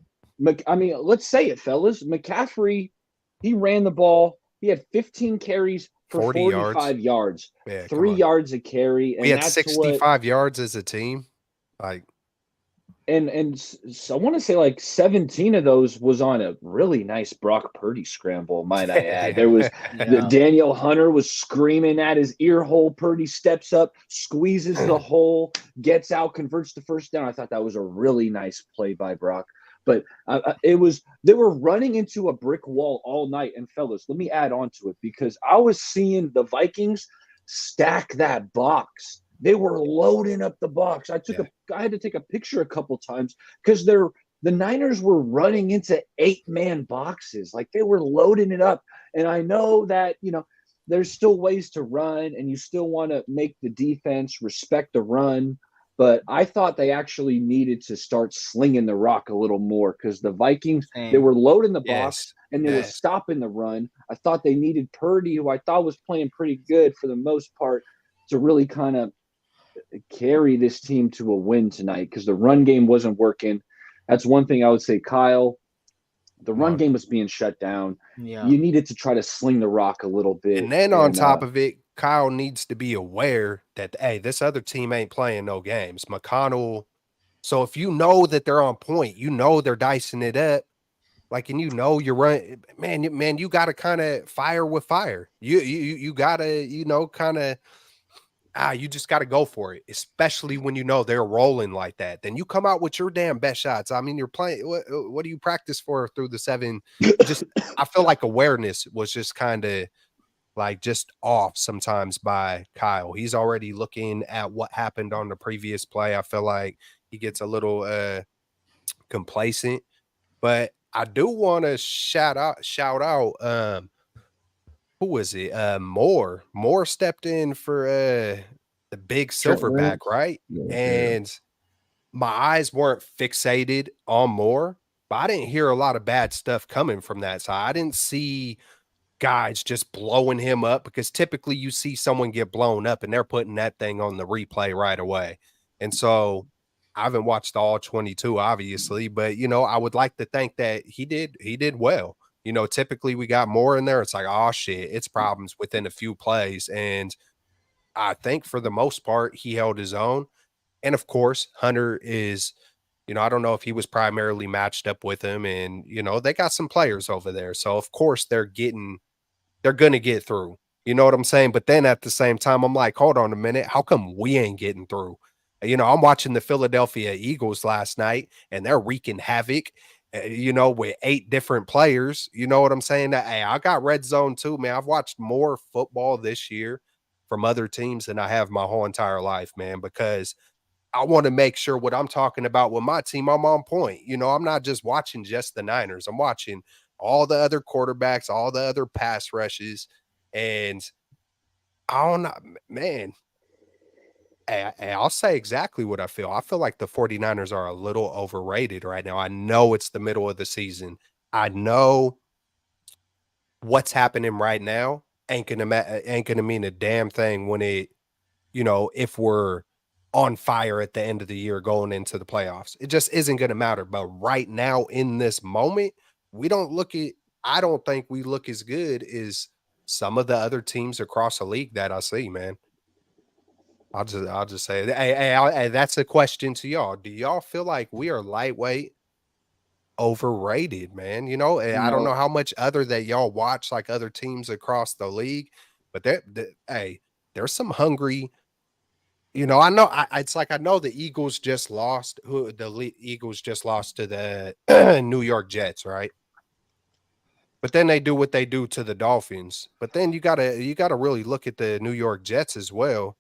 I mean, let's say it, fellas. McCaffrey, he ran the ball. He had 15 carries for 40 yards. 45 yards, Yeah, come 3 on. yards a carry, We and had that's 65 yards as a team. Like, and so I want to say like 17 of those was on a really nice Brock Purdy scramble, might I add. There was Yeah. Daniel Hunter was screaming at his ear hole. Purdy steps up, squeezes the hole, gets out, converts the first down. I thought that was a really nice play by Brock. But they were running into a brick wall all night. And fellas, let me add on to it because I was seeing the Vikings stack that box. They were loading up the box. I had to take a picture a couple times because the Niners were running into 8-man boxes. Like they were loading it up. And I know that, there's still ways to run and you still want to make the defense respect the run. But I thought they actually needed to start slinging the rock a little more because the Vikings, they were loading the box and they were stopping the run. I thought they needed Purdy, who I thought was playing pretty good for the most part, to really kind of carry this team to a win tonight because the run game wasn't working. That's one thing I would say, Kyle. The run game was being shut down. Yeah. You needed to try to sling the rock a little bit. And then on top of it, Kyle needs to be aware that, hey, this other team ain't playing no games. McConnell. So if you know that they're on point, they're dicing it up, like, and you're running, man, you got to kind of fire with fire. You got to, kind of, you just got to go for it, especially when they're rolling like that. Then you come out with your damn best shots. I mean, you're playing. What do you practice for through the 7? Just, I feel like awareness was just kind of like just off sometimes by Kyle. He's already looking at what happened on the previous play. I feel like he gets a little complacent, but I do want to shout out who was it? Moore stepped in for the big silverback, right? And my eyes weren't fixated on Moore, but I didn't hear a lot of bad stuff coming from that side. I didn't see guys just blowing him up because typically you see someone get blown up and they're putting that thing on the replay right away. And so I haven't watched all 22, obviously, but I would like to think that he did well. Typically we got more in there. It's like, oh shit, it's problems within a few plays. And I think for the most part, he held his own. And of course, Hunter is You know, I don't know if he was primarily matched up with him, and you know, they got some players over there. So of course they're gonna get through. You know what I'm saying? But then at the same time, I'm like, hold on a minute, how come we ain't getting through? You know, I'm watching the Philadelphia Eagles last night, and they're wreaking havoc. You know, with 8 different players. You know what I'm saying? Hey, I got red zone too, man. I've watched more football this year from other teams than I have my whole entire life, man, because I want to make sure what I'm talking about with my team, I'm on point. You know, I'm not just watching just the Niners. I'm watching all the other quarterbacks, all the other pass rushes. And I don't know, man. I'll say exactly what I feel. I feel like the 49ers are a little overrated right now. I know it's the middle of the season. I know what's happening right now ain't gonna mean a damn thing when it, you know, if we're on fire at the end of the year going into the playoffs. It just isn't going to matter. But right now in this moment, we don't look at, I don't think we look as good as some of the other teams across the league that I see, man. I'll just say, hey, that's a question to y'all. Do y'all feel like we are lightweight overrated, man? You know, I don't know No, how much other that y'all watch like other teams across the league, but hey, there's some hungry. You know, I know it's like I know the Eagles just lost. Eagles just lost to the New York Jets, right? But then they do what they do to the Dolphins. But then you gotta really look at the New York Jets as well.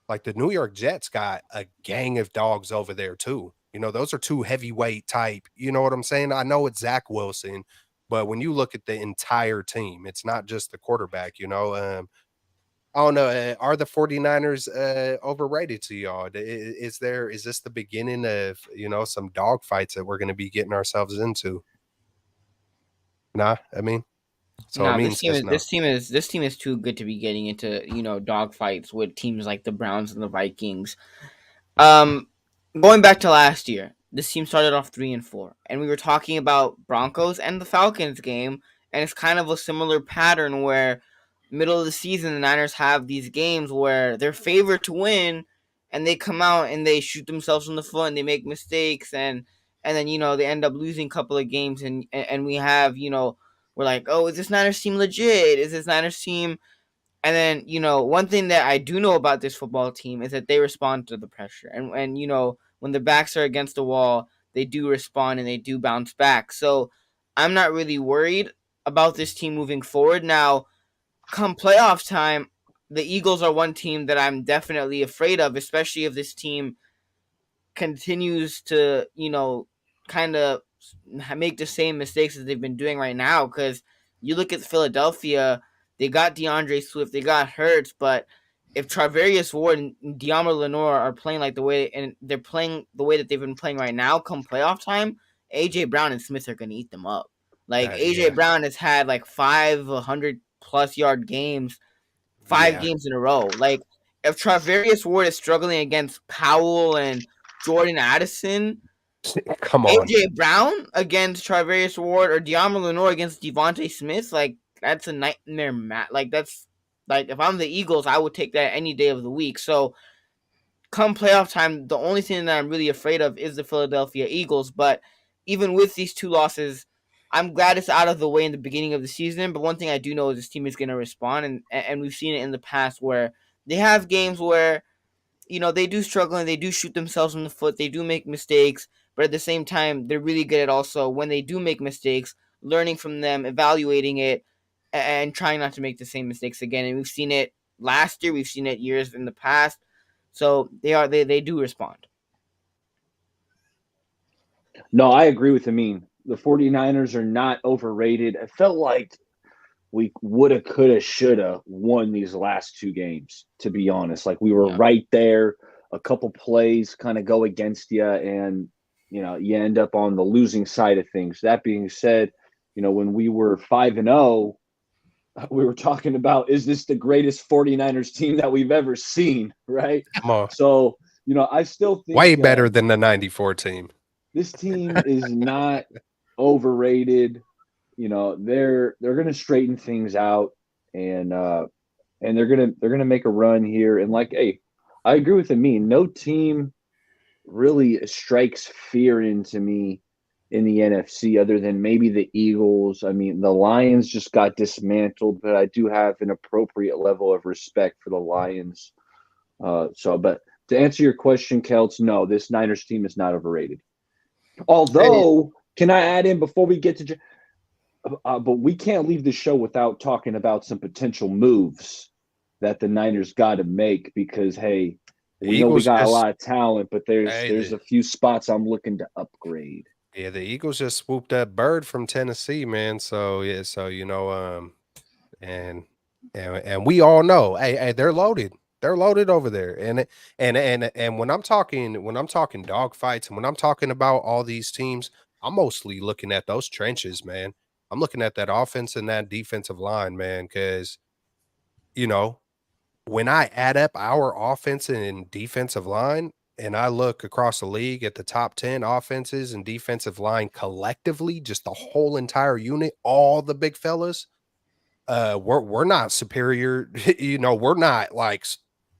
Like the New York Jets got a gang of dogs over there too. You know, those are 2 heavyweight type. You know what I'm saying? I know it's Zach Wilson, but when you look at the entire team, it's not just the quarterback. You know, I don't know. Are the 49ers overrated to y'all? Is this the beginning of, you know, some dog fights that we're going to be getting ourselves into? Nah, I mean, so No, Amin says no. this team is too good to be getting into, you know, dogfights with teams like the Browns and the Vikings. Um, Going back to last year, this team started off 3-4, and we were talking about Broncos and the Falcons game, and it's kind of a similar pattern where middle of the season the Niners have these games where they're favored to win, and they come out and they shoot themselves in the foot and they make mistakes, and then, you know, they end up losing a couple of games, and we have, you know, we're like, oh, is this Niners team legit? Is this Niners team? And then, you know, one thing that I do know about this football team is that they respond to the pressure. And you know, when the backs are against the wall, they do respond and they do bounce back. So I'm not really worried about this team moving forward. Now, come playoff time, the Eagles are one team that I'm definitely afraid of, especially if this team continues to, you know, kind of make the same mistakes as they've been doing right now. Because you look at Philadelphia, they got DeAndre Swift, they got Hurts, but if Travarius Ward and De'Amar Lenore are playing like the way, and they're playing the way that they've been playing right now, come playoff time, AJ Brown and Smith are going to eat them up. Like AJ Yeah, Brown has had like 500+ yard games, 5 yeah. games in a row. Like if Travarius Ward is struggling against Powell and Jordan Addison, Come on. AJ Brown against Travarius Ward or De'Amar Lenore against Devontae Smith, like that's a nightmare match. Like that's like if I'm the Eagles, I would take that any day of the week. So come playoff time, the only thing that I'm really afraid of is the Philadelphia Eagles. But even with these 2 losses, I'm glad it's out of the way in the beginning of the season. But one thing I do know is this team is going to respond, and we've seen it in the past where they have games where, you know, they do struggle and they do shoot themselves in the foot. They do make mistakes, but at the same time, they're really good at also when they do make mistakes, learning from them, evaluating it, and trying not to make the same mistakes again. And we've seen it last year. We've seen it years in the past. So they do respond. no, I agree with Amin. The 49ers are not overrated. I felt like we woulda, coulda, shoulda won these last 2 games, to be honest. Like we were Yeah. right there. A couple plays kind of go against you, and you know, you end up on the losing side of things. That being said, you know, when we were 5-0, we were talking about, is this the greatest 49ers team that we've ever seen, right? Come on. So, you know, I still think Way better than the 94 team. this team is not overrated. You know, they're going to straighten things out, and they're going to make a run here. And like, hey, I agree with Amin. No team really strikes fear into me in the NFC other than maybe the Eagles. I mean, the Lions just got dismantled, but I do have an appropriate level of respect for the Lions. But to answer your question, Keltz, no, this Niners team is not overrated. Although, can I add in before we get to but we can't leave the show without talking about some potential moves that the Niners got to make because, hey, we know we got a lot of talent, but there's a few spots I'm looking to upgrade. Yeah, the Eagles just swooped that bird from Tennessee, man. So yeah, so and we all know, hey, they're loaded. They're loaded over there. And when I'm talking dog fights and when I'm talking about all these teams, I'm mostly looking at those trenches, man. I'm looking at that offense and that defensive line, man, because when I add up our offense and defensive line, and I look across the league at the top 10 offenses and defensive line collectively, just the whole entire unit, all the big fellas, we're not superior. We're not like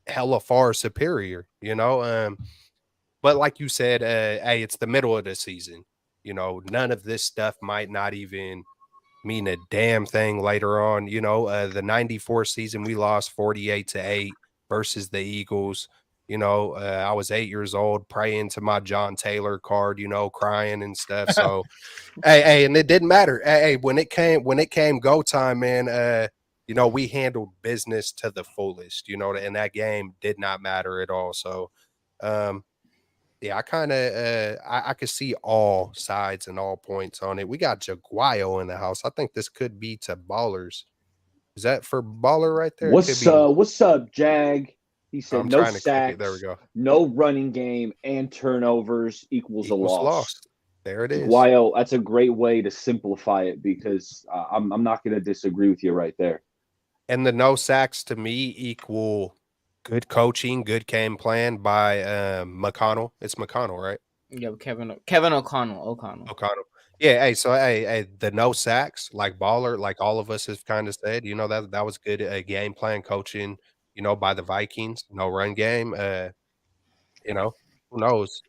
hella far superior, but like you said, hey, it's the middle of the season. None of this stuff might not even mean a damn thing later on. The 94 season, we lost 48-8 versus the Eagles. I was 8 years old praying to my John Taylor card, crying and stuff. So, hey, and it didn't matter. Hey, when it came go time, man, we handled business to the fullest, and that game did not matter at all. So, yeah, I kind of I could see all sides and all points on it. We got Jaguayo in the house. I think this could be to Ballers. Is that for Baller right there? What's up, Jag? He said no sacks, there we go. No running game, and turnovers equals a loss. There it is. Jaguayo, that's a great way to simplify it because I'm not going to disagree with you right there. And the no sacks to me equal good coaching, good game plan by McConnell. It's McConnell, right? Yeah, Kevin O'Connell. Yeah, hey, so hey, the no sacks, like Baller, like all of us have kind of said, that was good game plan coaching, by the Vikings. No run game. Who knows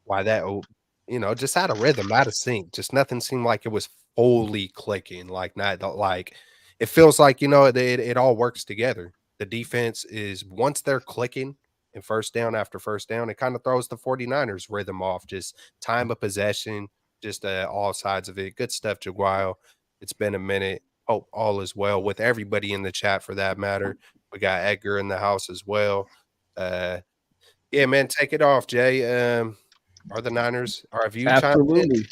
why that just out of rhythm, out of sync. Just nothing seemed like it was fully clicking. Like not like it feels like it all works together. The defense is once they're clicking and first down after first down, it kind of throws the 49ers rhythm off. Just time of possession, just all sides of it. Good stuff, Jaguayo. It's been a minute. Hope all is well with everybody in the chat for that matter. We got Edgar in the house as well. Yeah, man, take it off, Jay. Are the Niners? Have you absolutely?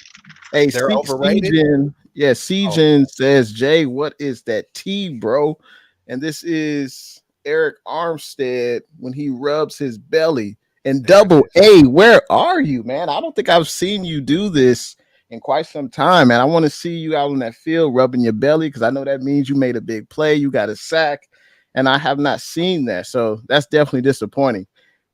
Hey, they're overrated. Sejan says, Jay, what is that T, bro? And this is Eric Armstead when he rubs his belly. And Double A, where are you, man? I don't think I've seen you do this in quite some time, man. I want to see you out on that field rubbing your belly because I know that means you made a big play. You got a sack, and I have not seen that. So that's definitely disappointing.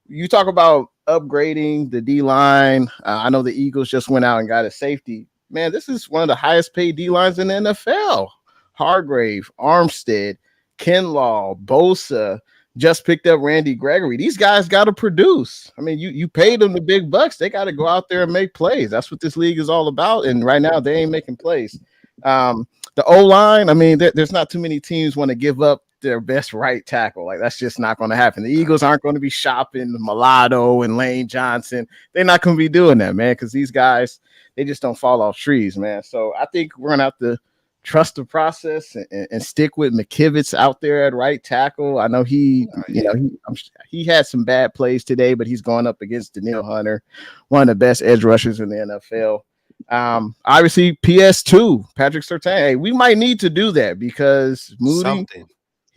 You talk about upgrading the D-line. I know the Eagles just went out and got a safety. Man, this is one of the highest paid D-lines in the NFL. Hargrave, Armstead, Kinlaw, Bosa, just picked up Randy Gregory. These guys got to produce. I mean, you paid them the big bucks. They got to go out there and make plays. That's what this league is all about. And right now, they ain't making plays. The O-line, I mean, there's not too many teams want to give up their best right tackle. Like, that's just not going to happen. The Eagles aren't going to be shopping Mulatto and Lane Johnson. They're not going to be doing that, man, because these guys, they just don't fall off trees, man. So I think we're going to have to trust the process and stick with McKivitz out there at right tackle. I know he had some bad plays today, but he's going up against Daniil Hunter, one of the best edge rushers in the NFL. Obviously, PS2, Patrick Surtain. Hey, we might need to do that because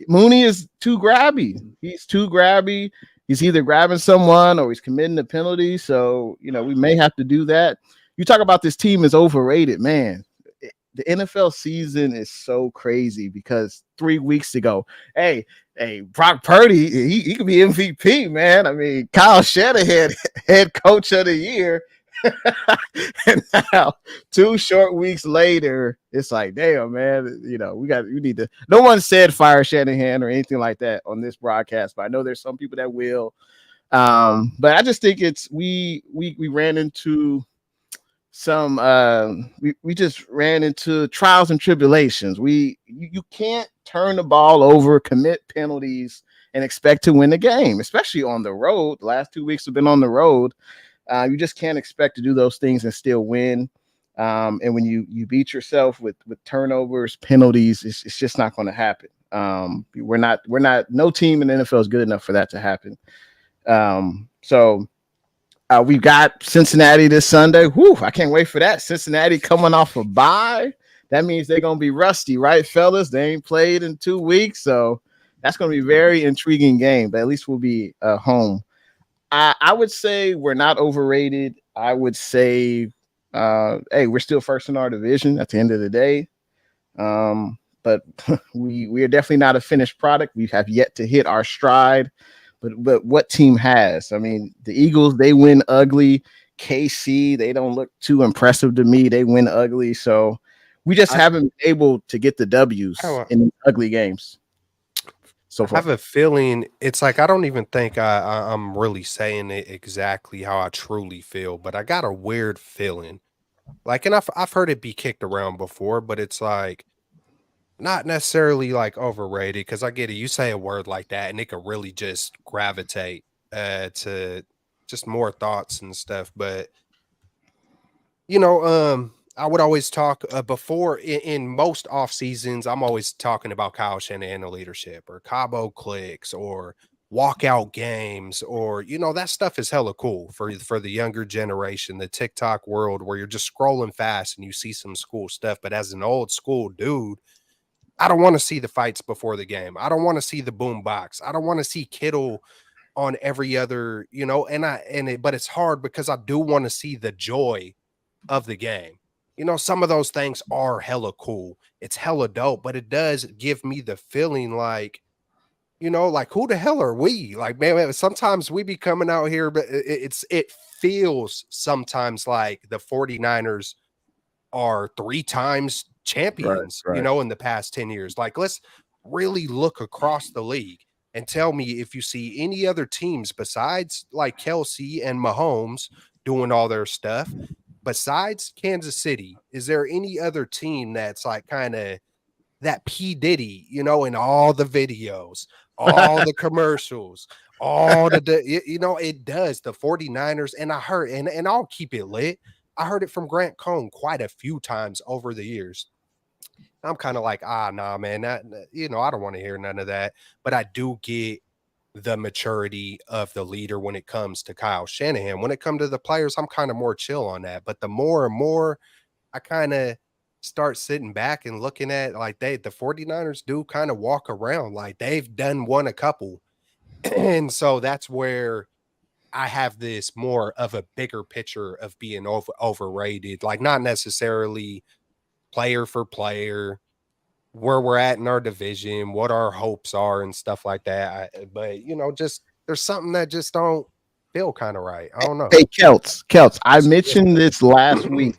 Mooney is too grabby. He's too grabby. He's either grabbing someone or he's committing a penalty. So, we may have to do that. You talk about this team is overrated, man. The NFL season is so crazy because 3 weeks ago, hey, Brock Purdy, he could be MVP, man. I mean, Kyle Shanahan, head coach of the year. And now 2 short weeks later, it's like, damn, man, we need to. No one said fire Shanahan or anything like that on this broadcast, but I know there's some people that will. But I just think it's we ran into some we just ran into trials and tribulations. You can't turn the ball over, commit penalties, and expect to win the game, especially on the road. The last 2 weeks have been on the road. You just can't expect to do those things and still win. And when you beat yourself with turnovers, penalties, it's just not going to happen. We're not no team in the NFL is good enough for that to happen. So we've got Cincinnati this Sunday. Whew, I can't wait for that. Cincinnati coming off a bye. That means they're going to be rusty, right, fellas? They ain't played in 2 weeks. So that's going to be a very intriguing game, but at least we'll be home. I would say we're not overrated. I would say, hey, we're still first in our division at the end of the day. But we are definitely not a finished product. We have yet to hit our stride. But what team has? I mean, the Eagles, they win ugly. KC, they don't look too impressive to me. They win ugly. So we just haven't been able to get the W's in ugly games. So far. I have a feeling it's like I don't even think I'm really saying it exactly how I truly feel, but I got a weird feeling. Like, and I've heard it be kicked around before, but it's like not necessarily like overrated, because I get it. You say a word like that, and it could really just gravitate to just more thoughts and stuff. But you know, I would always talk before in most off seasons. I'm always talking about Kyle Shanahan leadership, or Cabo clicks, or walkout games, or you know, that stuff is hella cool for the younger generation, the TikTok world, where you're just scrolling fast and you see some cool stuff. But as an old school dude, I don't want to see the fights before the game. I don't want to see the boom box. I don't want to see Kittle on every other, you know, but it's hard because I do want to see the joy of the game. You know, some of those things are hella cool. It's hella dope, but it does give me the feeling like, you know, like who the hell are we? Like, man, sometimes we be coming out here, but it feels sometimes like the 49ers are 3 times champions, right. you know, in the past 10 years. Like, let's really look across the league and tell me if you see any other teams besides like Kelsey and Mahomes doing all their stuff. Besides Kansas City, is there any other team that's like kind of that P. Diddy, you know, in all the videos, all the commercials, all you know, it does the 49ers. And I heard, and I'll keep it lit. I heard it from Grant Cohn quite a few times over the years. I'm kind of like, nah, man, that, you know, I don't want to hear none of that. But I do get the maturity of the leader when it comes to Kyle Shanahan. When it comes to the players, I'm kind of more chill on that. But the more and more I kind of start sitting back and looking at, like, the 49ers do kind of walk around like they've won a couple. And so that's where I have this more of a bigger picture of being overrated, like not necessarily player for player, where we're at in our division, what our hopes are and stuff like that. But you know, just there's something that just don't feel kind of right. I don't know. Hey, Keltz, I mentioned this last week.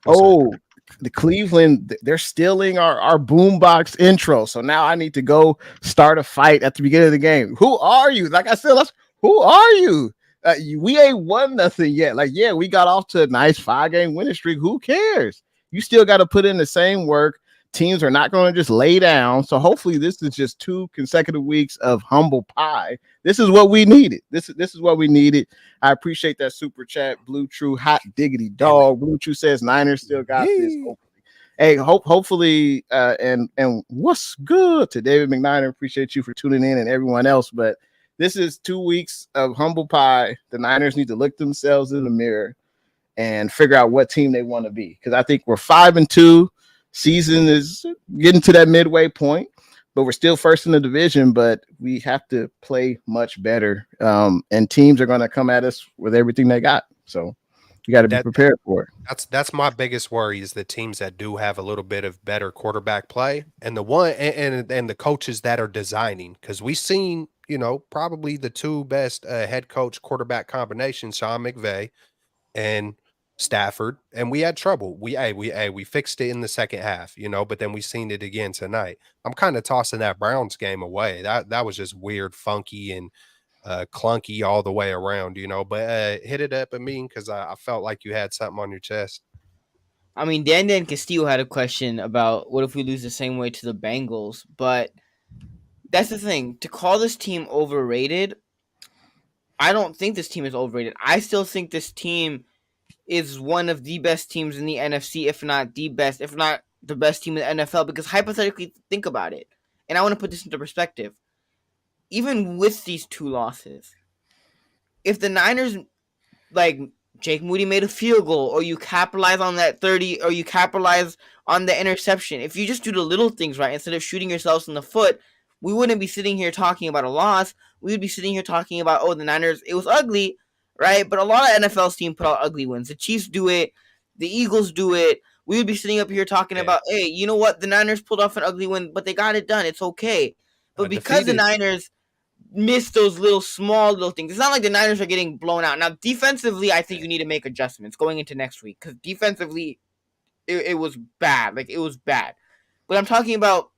The Cleveland, they're stealing our boombox intro. So now I need to go start a fight at the beginning of the game. Who are you? Like I said, who are you? We ain't won nothing yet. Like, yeah, we got off to a nice 5-game winning streak. Who cares? You still got to put in the same work. Teams are not going to just lay down. So hopefully this is just 2 consecutive weeks of humble pie. This is what we needed. This is what we needed. I appreciate that super chat. Blue True, hot diggity dog. Blue True says Niners still got this. Hopefully. Hey, hopefully, and what's good to David McNiner? Appreciate you for tuning in and everyone else. But this is 2 weeks of humble pie. The Niners need to look themselves in the mirror and figure out what team they want to be. Because I think we're 5-2. Season is getting to that midway point, but we're still first in the division. But we have to play much better, and teams are going to come at us with everything they got. So you got to be prepared for it. That's my biggest worry, is the teams that do have a little bit of better quarterback play, and the one and the coaches that are designing, because we've seen, you know, probably the 2 best head coach quarterback combinations, Sean McVay and Stafford, and we had trouble. We fixed it in the second half, you know, but then we seen it again tonight. I'm kind of tossing that Browns game away. That was just weird, funky, and clunky all the way around, you know. But hit it up, Amin, because I felt like you had something on your chest. I mean, Dan Castillo had a question about what if we lose the same way to the Bengals, but that's the thing. To call this team overrated, I don't think this team is overrated. I still think this team is one of the best teams in the NFC, if not the best, if not the best team in the NFL, because hypothetically, think about it. And I want to put this into perspective. Even with these 2 losses, if the Niners, like, Jake Moody made a field goal, or you capitalize on that 30, or you capitalize on the interception, if you just do the little things right, instead of shooting yourselves in the foot, we wouldn't be sitting here talking about a loss. We would be sitting here talking about, oh, the Niners, it was ugly, right? But a lot of NFL's teams put out ugly wins. The Chiefs do it. The Eagles do it. We would be sitting up here talking about, hey, you know what? The Niners pulled off an ugly win, but they got it done. It's okay. But because the Niners miss those small little things, it's not like the Niners are getting blown out. Now, defensively, I think you need to make adjustments going into next week, because defensively, it was bad. Like, it was bad. But I'm talking about,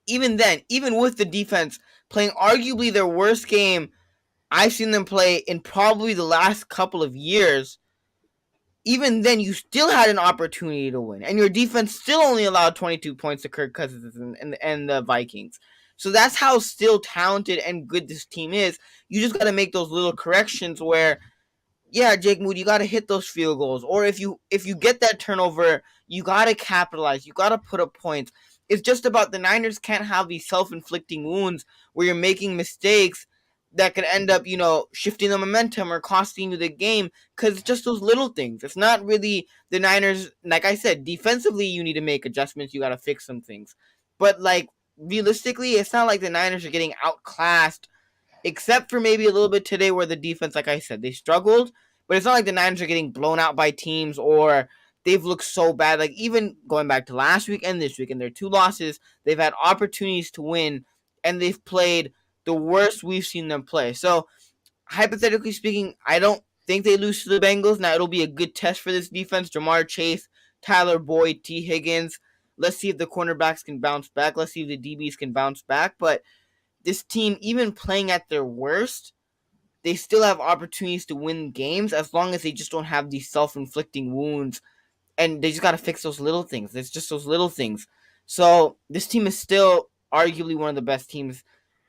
even then, even with the defense playing arguably their worst game I've seen them play in probably the last couple of years, even then you still had an opportunity to win. And your defense still only allowed 22 points to Kirk Cousins and the Vikings. So that's how still talented and good this team is. You just got to make those little corrections where, yeah, Jake Moody, you got to hit those field goals. Or if you get that turnover, you got to capitalize. You got to put up points. It's just about the Niners can't have these self-inflicting wounds where you're making mistakes that could end up, shifting the momentum or costing you the game, because it's just those little things. It's not really the Niners. Like I said, defensively, you need to make adjustments. You got to fix some things. But, like, realistically, it's not like the Niners are getting outclassed, except for maybe a little bit today where the defense, like I said, they struggled. But it's not like the Niners are getting blown out by teams or they've looked so bad. Like, even going back to last week and this week, in their 2 losses, they've had opportunities to win, and they've played the worst we've seen them play. So, hypothetically speaking, I don't think they lose to the Bengals. Now, it'll be a good test for this defense. Jamar Chase, Tyler Boyd, T. Higgins. Let's see if the cornerbacks can bounce back. Let's see if the DBs can bounce back. But this team, even playing at their worst, they still have opportunities to win games as long as they just don't have these self-inflicting wounds. And they just got to fix those little things. It's just those little things. So this team is still arguably one of the best teams,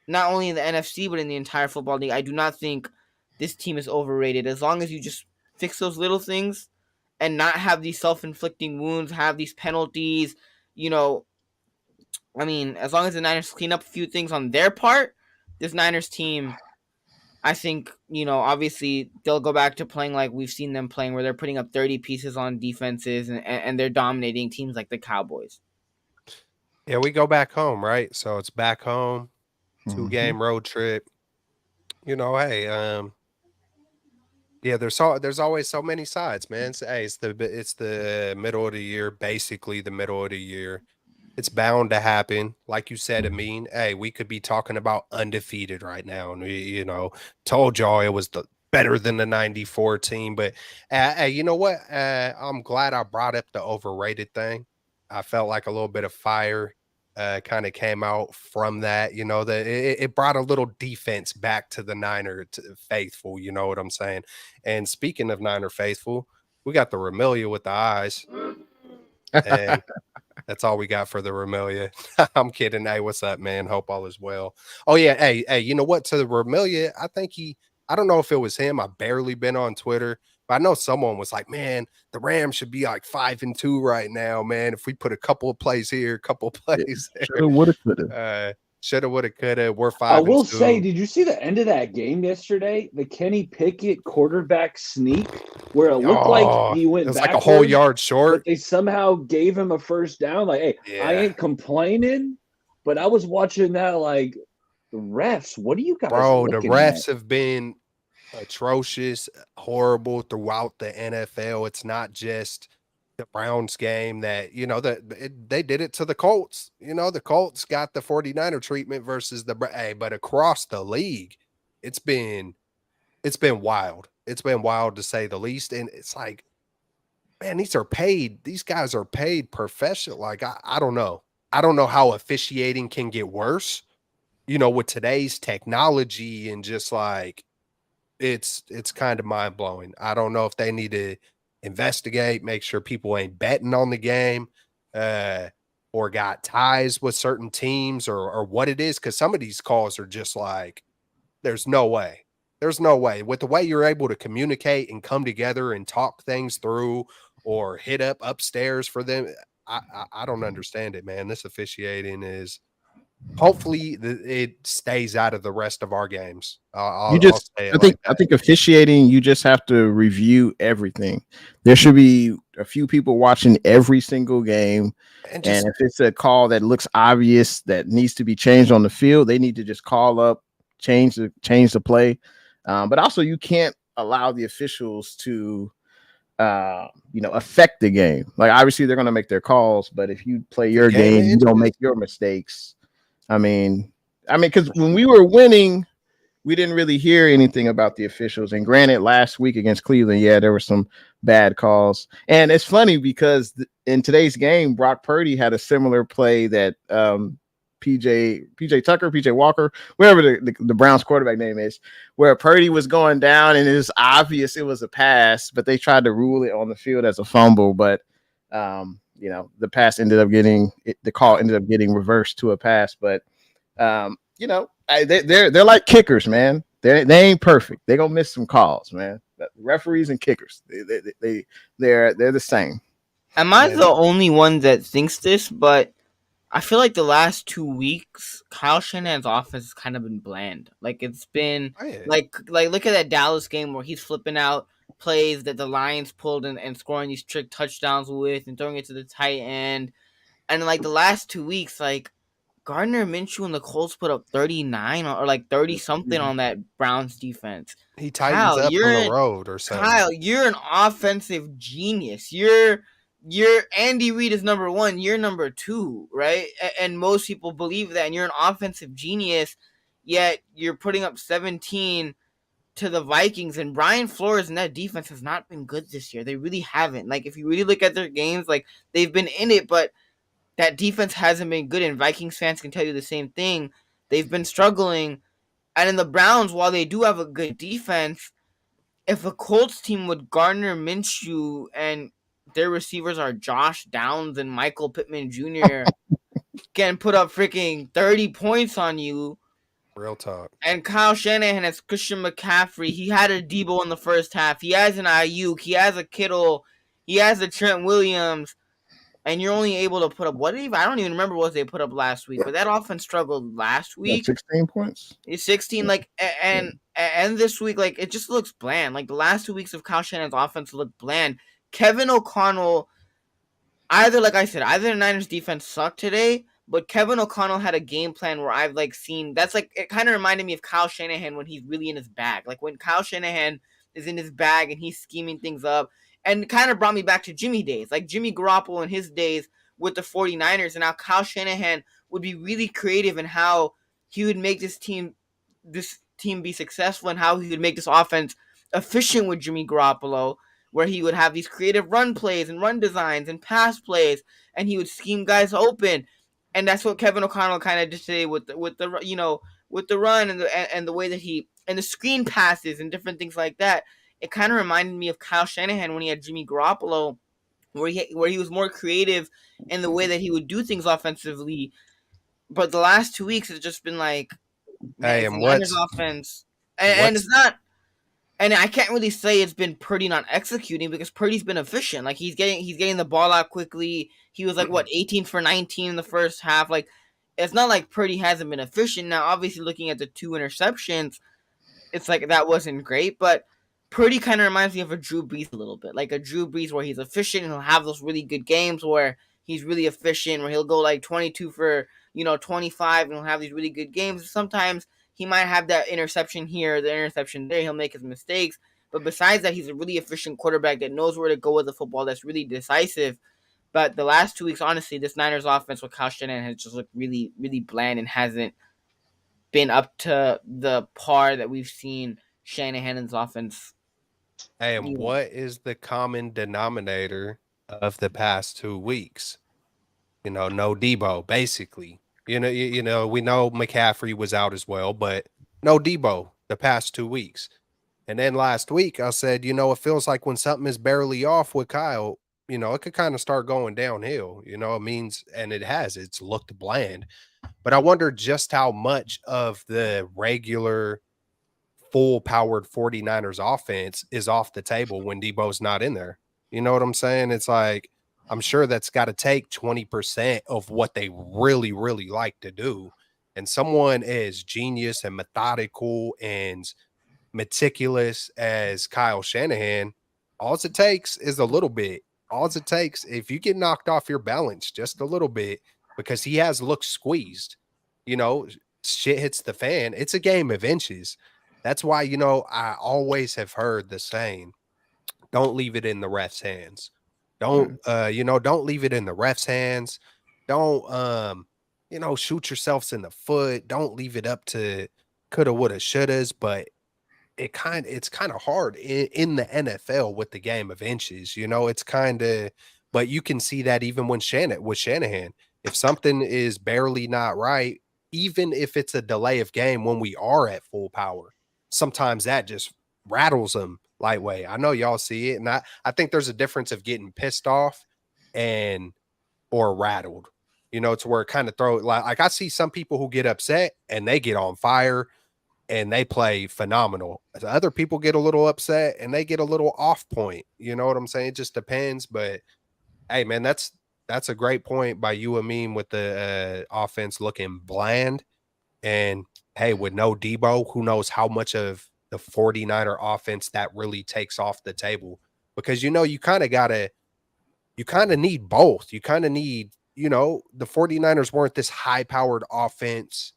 not only in the NFC, but in the entire football league. I do not think this team is overrated. As long as you just fix those little things and not have these self-inflicting wounds, have these penalties, as long as the Niners clean up a few things on their part, this Niners team, I think, obviously they'll go back to playing like we've seen them playing, where they're putting up 30 pieces on defenses and they're dominating teams like the Cowboys. Yeah, we go back home, right? So it's back home, 2-game road trip. Hey, yeah, there's always so many sides, man. It's the middle of the year, basically the middle of the year. It's bound to happen. Like you said, Amin, hey, we could be talking about undefeated right now. And we, told y'all it was better than the 94 team. But hey, you know what? I'm glad I brought up the overrated thing. I felt like a little bit of fire kind of came out from that. It brought a little defense back to the Niner faithful. You know what I'm saying? And speaking of Niner faithful, we got the Remelia with the eyes. And that's all we got for the Remelia. I'm kidding. Hey, what's up, man? Hope all is well. Oh, yeah. Hey, you know what? To the Remelia, I don't know if it was him. I've barely been on Twitter, but I know someone was like, man, the Rams should be like 5-2 right now, man. If we put a couple of plays here, a couple of plays there. Shoulda, woulda, coulda. Shoulda, woulda, coulda. We're 5-2. I will say, did you see the end of that game yesterday? The Kenny Pickett quarterback sneak, where it looked like he went backwards, like a whole yard short. But they somehow gave him a first down. Like, hey, yeah. I ain't complaining, but I was watching that like, the refs, what are you guys Bro, the refs at? have been atrocious, horrible throughout the NFL. It's not just the Browns game that, they did it to the Colts. The Colts got the 49er treatment versus but across the league, it's been wild. It's been wild to say the least. And it's like, man, these guys are paid professional. Like, I don't know. I don't know how officiating can get worse, with today's technology and just like it's kind of mind blowing. I don't know if they need to investigate, make sure people ain't betting on the game, or got ties with certain teams or what it is. Cause some of these calls are just like, there's no way. There's no way. With the way you're able to communicate and come together and talk things through or hit up upstairs for them. I don't understand it, man. This officiating is hopefully it stays out of the rest of our games. I'll say it like I that. think officiating, you just have to review everything. There should be a few people watching every single game. And And if it's a call that looks obvious that needs to be changed on the field, they need to just call up, change the play. But also you can't allow the officials to affect the game. Like obviously they're going to make their calls, but if you play your game, you don't make your mistakes. I mean, because when we were winning, we didn't really hear anything about the officials. And granted, last week against Cleveland, yeah, there were some bad calls. And it's funny because in today's game, Brock Purdy had a similar play that PJ Walker, whatever the Browns quarterback name is, where Purdy was going down and it was obvious it was a pass, but they tried to rule it on the field as a fumble. But the pass ended up the call ended up getting reversed to a pass. But they're like kickers, man. They ain't perfect. They're gonna miss some calls, man. Referees and kickers, they're the same. Am I the only one that thinks this? But I feel like the last 2 weeks, Kyle Shanahan's offense has kind of been bland. Like it's been like look at that Dallas game where he's flipping out plays that the Lions pulled and scoring these trick touchdowns with and throwing it to the tight end. And like the last 2 weeks, like Gardner Minshew and the Colts put up 39 or like 30 something on that Browns defense. He tightens up on the road or something. Kyle, you're an offensive genius. You're Andy Reid is number 1. You're number 2, right? And most people believe that. And you're an offensive genius, yet you're putting up 17 to the Vikings. And Brian Flores and that defense has not been good this year. They really haven't. Like if you really look at their games, like they've been in it, but that defense hasn't been good. And Vikings fans can tell you the same thing. They've been struggling. And in the Browns, while they do have a good defense, if a Colts team would Gardner Minshew and their receivers are Josh Downs and Michael Pittman Jr. can put up freaking 30 points on you. Real talk. And Kyle Shanahan has Christian McCaffrey. He had a Debo in the first half. He has an Ayuk. He has a Kittle. He has a Trent Williams. And you're only able to put up I don't even remember what they put up last week, but that offense struggled last week. 16 points. It's 16, like, and this week, like, it just looks bland. Like the last 2 weeks of Kyle Shanahan's offense look bland. Kevin O'Connell, either the Niners defense sucked today, but Kevin O'Connell had a game plan where I've seen that's it kind of reminded me of Kyle Shanahan when he's really in his bag. Like when Kyle Shanahan is in his bag and he's scheming things up. And it kind of brought me back to Jimmy days, like Jimmy Garoppolo in his days with the 49ers, and how Kyle Shanahan would be really creative in how he would make this team be successful and how he would make this offense efficient with Jimmy Garoppolo, where he would have these creative run plays and run designs and pass plays, and he would scheme guys open. And that's what Kevin O'Connell kind of did today with the run and the way that he and the screen passes and different things like that. It kind of reminded me of Kyle Shanahan when he had Jimmy Garoppolo, where he was more creative in the way that he would do things offensively. But the last 2 weeks has just been like, man, and Niners offense, and it's not. And I can't really say it's been Purdy not executing because Purdy's been efficient. Like he's getting the ball out quickly. He was 18 for 19 in the first half. Like it's not like Purdy hasn't been efficient. Now, obviously, looking at the 2 interceptions, it's like that wasn't great, but Purdy kind of reminds me of a Drew Brees a little bit, like a Drew Brees where he's efficient and he'll have those really good games where he's really efficient, where he'll go 22 for 25 and he'll have these really good games. Sometimes he might have that interception here, the interception there. He'll make his mistakes, but besides that, he's a really efficient quarterback that knows where to go with the football. That's really decisive. But the last 2 weeks, honestly, this Niners offense with Kyle Shanahan has just looked really, really bland and hasn't been up to the par that we've seen Shanahan's offense. Hey, and what is the common denominator of the past 2 weeks? No Debo, basically. You know, we know McCaffrey was out as well, but no Debo the past 2 weeks. And then last week I said, you know, it feels like when something is barely off with Kyle, you know, it could kind of start going downhill. You know, it means, and it has, it's looked bland. But I wonder just how much of the regular full powered 49ers offense is off the table when Debo's not in there. You know what I'm saying? It's like, I'm sure that's got to take 20% of what they really, really like to do. And someone as genius and methodical and meticulous as Kyle Shanahan, all it takes is a little bit. All it takes, if you get knocked off your balance just a little bit, because he has looked squeezed, you know, shit hits the fan. It's a game of inches. That's why, you know, I always have heard the saying, don't leave it in the ref's hands. Don't, you know, don't leave it in the ref's hands. Don't, you know, shoot yourselves in the foot. Don't leave it up to coulda, woulda, shouldas. But it's kind of hard in the NFL with the game of inches. You know, it's kind of, but you can see that even when Shanahan, if something is barely not right, even if it's a delay of game when we are at full power, sometimes that just rattles them lightweight. I know y'all see it, and I think there's a difference of getting pissed off and or rattled. You know, to where it kind of throw like I see some people who get upset and they get on fire and they play phenomenal. Other people get a little upset and they get a little off point. You know what I'm saying? It just depends. But hey, man, that's a great point by you, Amin, with the offense looking bland. And hey, with no Debo, who knows how much of the 49er offense that really takes off the table. Because, you know, you kind of need both. You kind of need, you know, the 49ers weren't this high-powered offense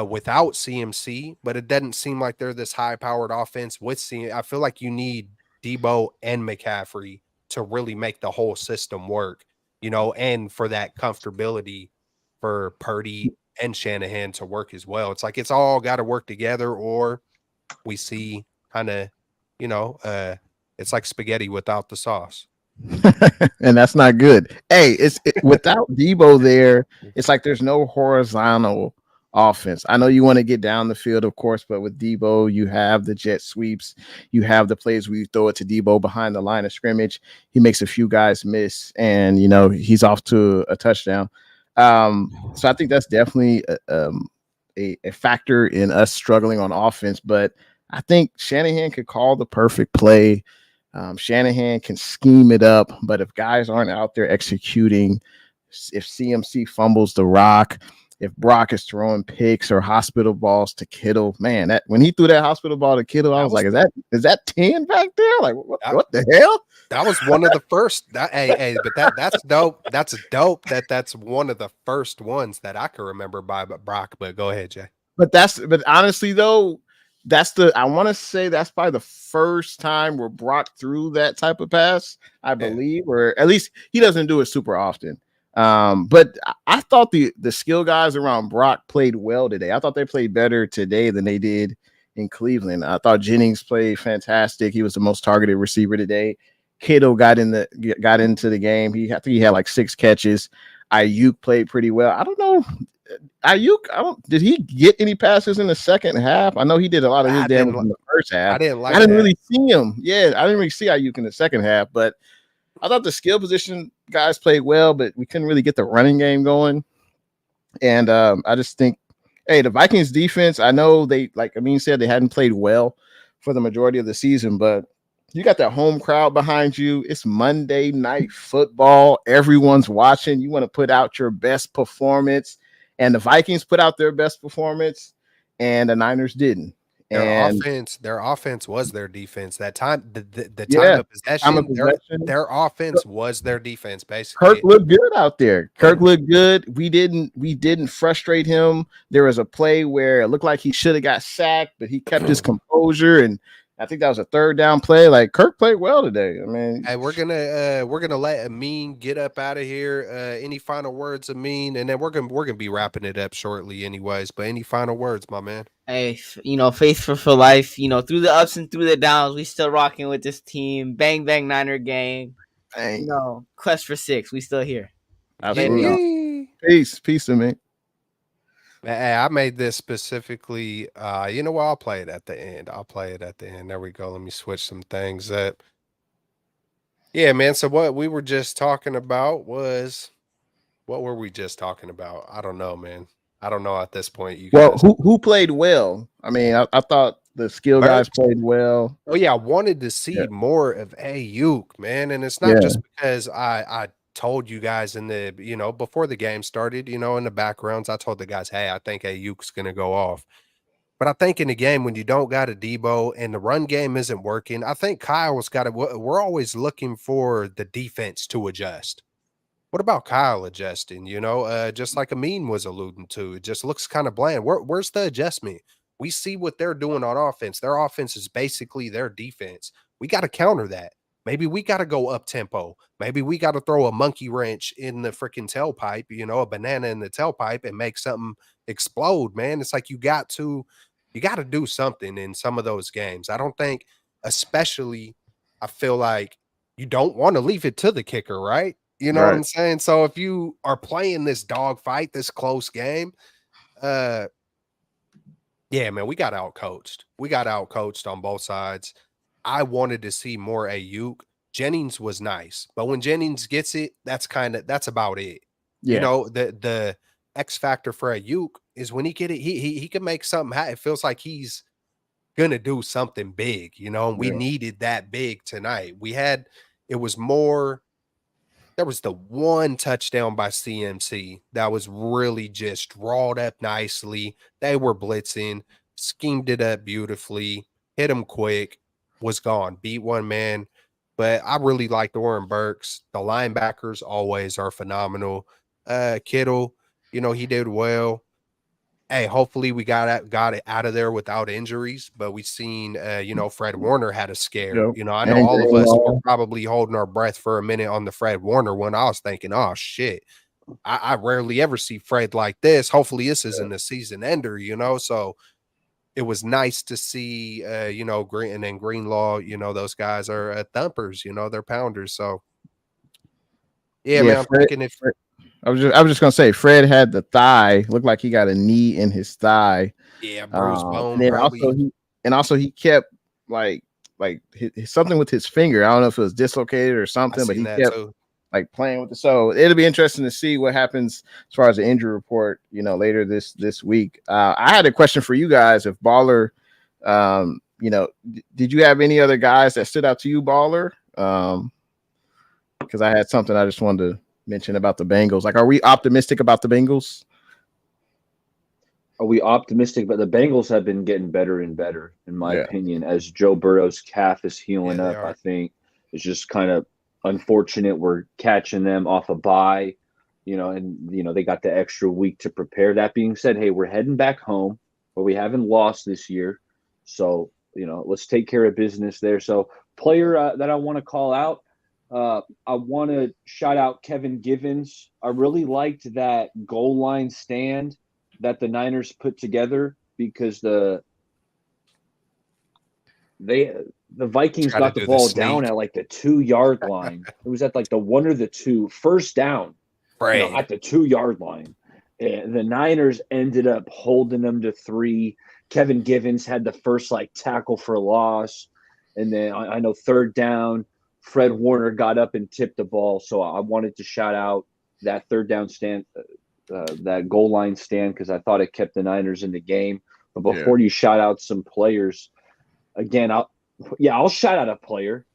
without CMC, but it doesn't seem like they're this high-powered offense with CMC. I feel like you need Debo and McCaffrey to really make the whole system work, you know, and for that comfortability for Purdy and Shanahan to work as well. It's like it's all got to work together, or we see kind of, you know, it's like spaghetti without the sauce. And that's not good. Hey, without Debo there, it's like there's no horizontal offense. I know you want to get down the field, of course, but with Debo, you have the jet sweeps, you have the plays where you throw it to Debo behind the line of scrimmage. He makes a few guys miss, and you know he's off to a touchdown. So I think that's definitely a factor in us struggling on offense. But I think Shanahan could call the perfect play. Shanahan can scheme it up, but if guys aren't out there executing, if CMC fumbles the rock, if Brock is throwing picks or hospital balls to Kittle, man, that when he threw that hospital ball to Kittle, I was like, is that 10 back there? Like, what the hell? That was one of the first. But that's dope. That's dope. That's one of the first ones that I can remember by Brock. But go ahead, Jay. But honestly though, I want to say that's probably the first time where Brock threw that type of pass, I believe, or at least he doesn't do it super often. But I thought the skill guys around Brock played well today. I thought they played better today than they did in Cleveland. I thought Jennings played fantastic. He was the most targeted receiver today. Kittle got into the game. I think he had like 6 catches. Ayuk played pretty well. I don't know. Ayuk, did he get any passes in the second half? I know he did a lot of his damage in the first half. I didn't really see him. Yeah, I didn't really see Ayuk in the second half, but I thought the skill position guys played well, but we couldn't really get the running game going. And I just think, hey, the Vikings defense, I know they, like Amin said, they hadn't played well for the majority of the season, but you got that home crowd behind you. It's Monday Night Football. Everyone's watching. You want to put out your best performance. And the Vikings put out their best performance, and the Niners didn't. Their offense was their defense. That time, the time of possession, their offense was their defense. Basically, Kirk looked good out there. Kirk looked good. We didn't frustrate him. There was a play where it looked like he should have got sacked, but he kept his composure, and I think that was a 3rd down play. Like Kirk played well today. I mean, hey, we're gonna let Amin get up out of here. Any final words, Amin? And then we're gonna be wrapping it up shortly, anyways. But any final words, my man? Hey, you know, faithful for life. You know, through the ups and through the downs, we still rocking with this team. Bang bang Niner gang. Dang. You know, quest for 6. We still here. Absolutely. Peace, to me. I made this specifically. You know what? I'll play it at the end. I'll play it at the end. There we go. Let me switch some things up. Yeah, man. So what we were just talking about was what were we just talking about? I don't know, man. I don't know at this point, you Well, guys. who played well? I mean, I thought the skill guys First, played well. oh yeah, I wanted to see Yeah. more of Ayuk, man, and it's not Yeah. just because I told you guys in the before the game started, in the backgrounds, I told the guys, hey, I think Ayuk's gonna go off. But I think in the game when you don't got a Debo and the run game isn't working, I think Kyle's got to. We're always looking for the defense to adjust. What about Kyle adjusting? Just like Amin was alluding to, it just looks kind of bland. Where's the adjustment? We see what they're doing on offense. Their offense is basically their defense. We got to counter that. Maybe we got to go up tempo. Maybe we got to throw a monkey wrench in the freaking tailpipe, a banana in the tailpipe and make something explode, man. It's like you got to do something in some of those games. I don't think, especially, I feel like you don't want to leave it to the kicker, right? You know what Right. I'm saying? So if you are playing this dog fight, this close game, yeah, man, we got outcoached. We got outcoached on both sides. I wanted to see more Ayuk. Jennings was nice, but when Jennings gets it, that's about it. Yeah. The X factor for Ayuk is when he get it, he can make something happen. It feels like he's gonna do something big, and we Yeah. needed that big tonight. It was more. There was the one touchdown by CMC that was really just drawed up nicely. They were blitzing, schemed it up beautifully, hit him quick, was gone, beat one man. But I really liked Oren Burks. The linebackers always are phenomenal. Kittle, he did well. Hey, hopefully we got it out of there without injuries, but we've seen, Fred Warner had a scare. Yep. I know And all of us were Greenlaw. probably holding our breath for a minute on the Fred Warner one. I was thinking, oh shit, I rarely ever see Fred like this. Hopefully this isn't a season ender, So it was nice to see, Green and Greenlaw. Those guys are thumpers. They're pounders. So yeah, Yeah, man, I'm thinking if I was just gonna say Fred had the thigh, looked like he got a knee in his thigh. bruised bone And then probably. also he kept like something with his finger. I don't know if it was dislocated or I something, but seen he that kept too. like playing with it. So it'll be interesting to see what happens as far as the injury report, later this week. I had a question for you guys. If Baller, did you have any other guys that stood out to you, Baller? Because I had something I just wanted to mention about the Bengals. Like, are we optimistic about the Bengals? Are we optimistic? But the Bengals have been getting better and better, in my opinion, as Joe Burrow's calf is healing Yeah, they up. are. I think it's just kind of unfortunate we're catching them off a bye, and they got the extra week to prepare. That being said, hey, we're heading back home, but we haven't lost this year, so let's take care of business there. So player that I want to call out. I want to shout out Kevin Givens. I really liked that goal line stand that the Niners put together because the Vikings got the ball down at like the 2-yard line. It was at like the 1 or the 2 first down, Fred. at the 2-yard line. And the Niners ended up holding them to 3. Kevin Givens had the first tackle for loss. And then I know third down, Fred Warner got up and tipped the ball. So I wanted to shout out that third down stand, that goal line stand, because I thought it kept the Niners in the game. But before you shout out some players, again, I'll shout out a player,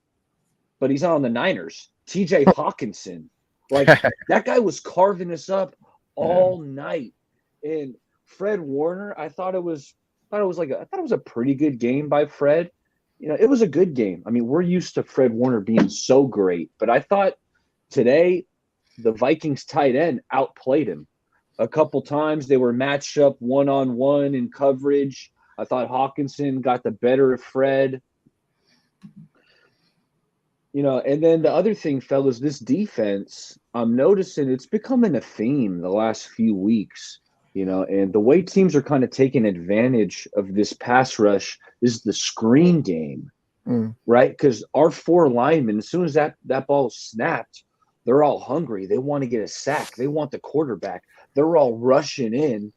but he's not on the Niners. TJ Hawkinson. That guy was carving us up all night. And Fred Warner, I thought it was a pretty good game by Fred. It was a good game. I mean, we're used to Fred Warner being so great, but I thought today the Vikings tight end outplayed him. A couple times they were matched up one-on-one in coverage. I thought Hawkinson got the better of Fred. And then the other thing, fellas, this defense, I'm noticing it's becoming a theme the last few weeks. And the way teams are kind of taking advantage of this pass rush is the screen game, right? Because our 4 linemen, as soon as that ball snapped, they're all hungry. They want to get a sack. They want the quarterback. They're all rushing in.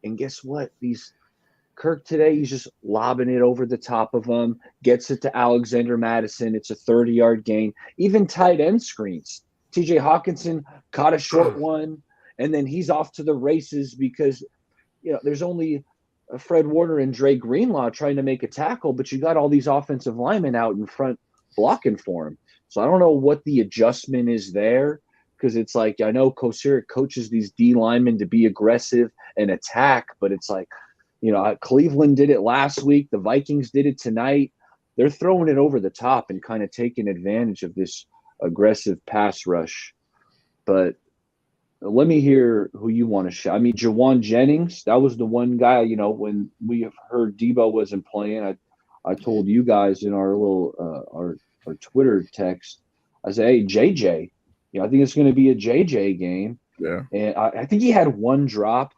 And guess what? Kirk today, he's just lobbing it over the top of him, gets it to Alexander Madison. It's a 30-yard gain. Even tight end screens. TJ Hawkinson caught a short one, and then he's off to the races because there's only Fred Warner and Dre Greenlaw trying to make a tackle, but you got all these offensive linemen out in front blocking for him. So I don't know what the adjustment is there, because it's like, I know Kosir coaches these D linemen to be aggressive and attack, but it's like, Cleveland did it last week. The Vikings did it tonight. They're throwing it over the top and kind of taking advantage of this aggressive pass rush. But let me hear who you want to shout. I mean, Jawan Jennings, that was the one guy, when we heard Debo wasn't playing, I told you guys in our little our Twitter text, I said, hey, JJ, I think it's going to be a JJ game. Yeah. And I think he had one drop.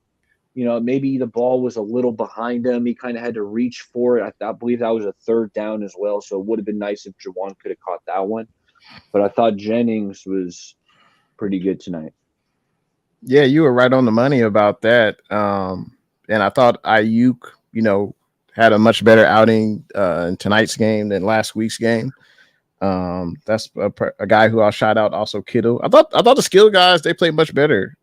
Maybe the ball was a little behind him. He kind of had to reach for it. I believe that was a third down as well. So it would have been nice if Jawan could have caught that one. But I thought Jennings was pretty good tonight. Yeah, you were right on the money about that. And I thought Ayuk, had a much better outing in tonight's game than last week's game. That's a guy who I'll shout out. Also, Kittle. I thought the skill guys, they played much better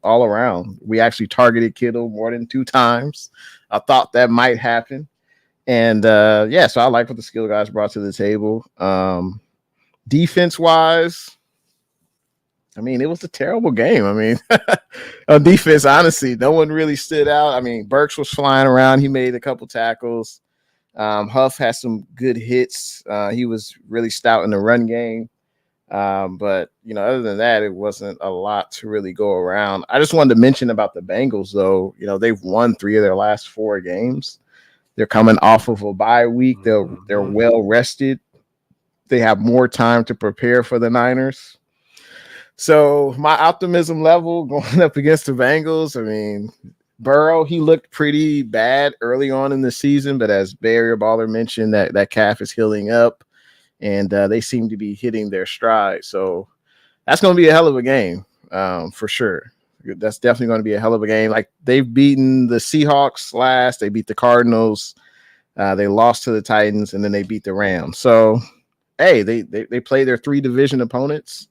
all around. We actually targeted Kittle more than 2 times. I thought that might happen, and so I like what the skill guys brought to the table. Defense wise, I mean, it was a terrible game. I mean, on defense, honestly, no one really stood out. I mean, Burks was flying around. He made a couple tackles. Huff had some good hits. He was really stout in the run game. But, other than that, it wasn't a lot to really go around. I just wanted to mention about the Bengals, though. They've won 3 of their last 4 games. They're coming off of a bye week. They're well rested. They have more time to prepare for the Niners. So my optimism level going up against the Bengals, I mean, Burrow, he looked pretty bad early on in the season, but as Bay Area Baller mentioned, that calf is healing up, and they seem to be hitting their stride. So that's going to be a hell of a game for sure. That's definitely going to be a hell of a game. Like, they've beaten the Seahawks last, they beat the Cardinals, they lost to the Titans, and then they beat the Rams. So, hey, they play their 3 division opponents.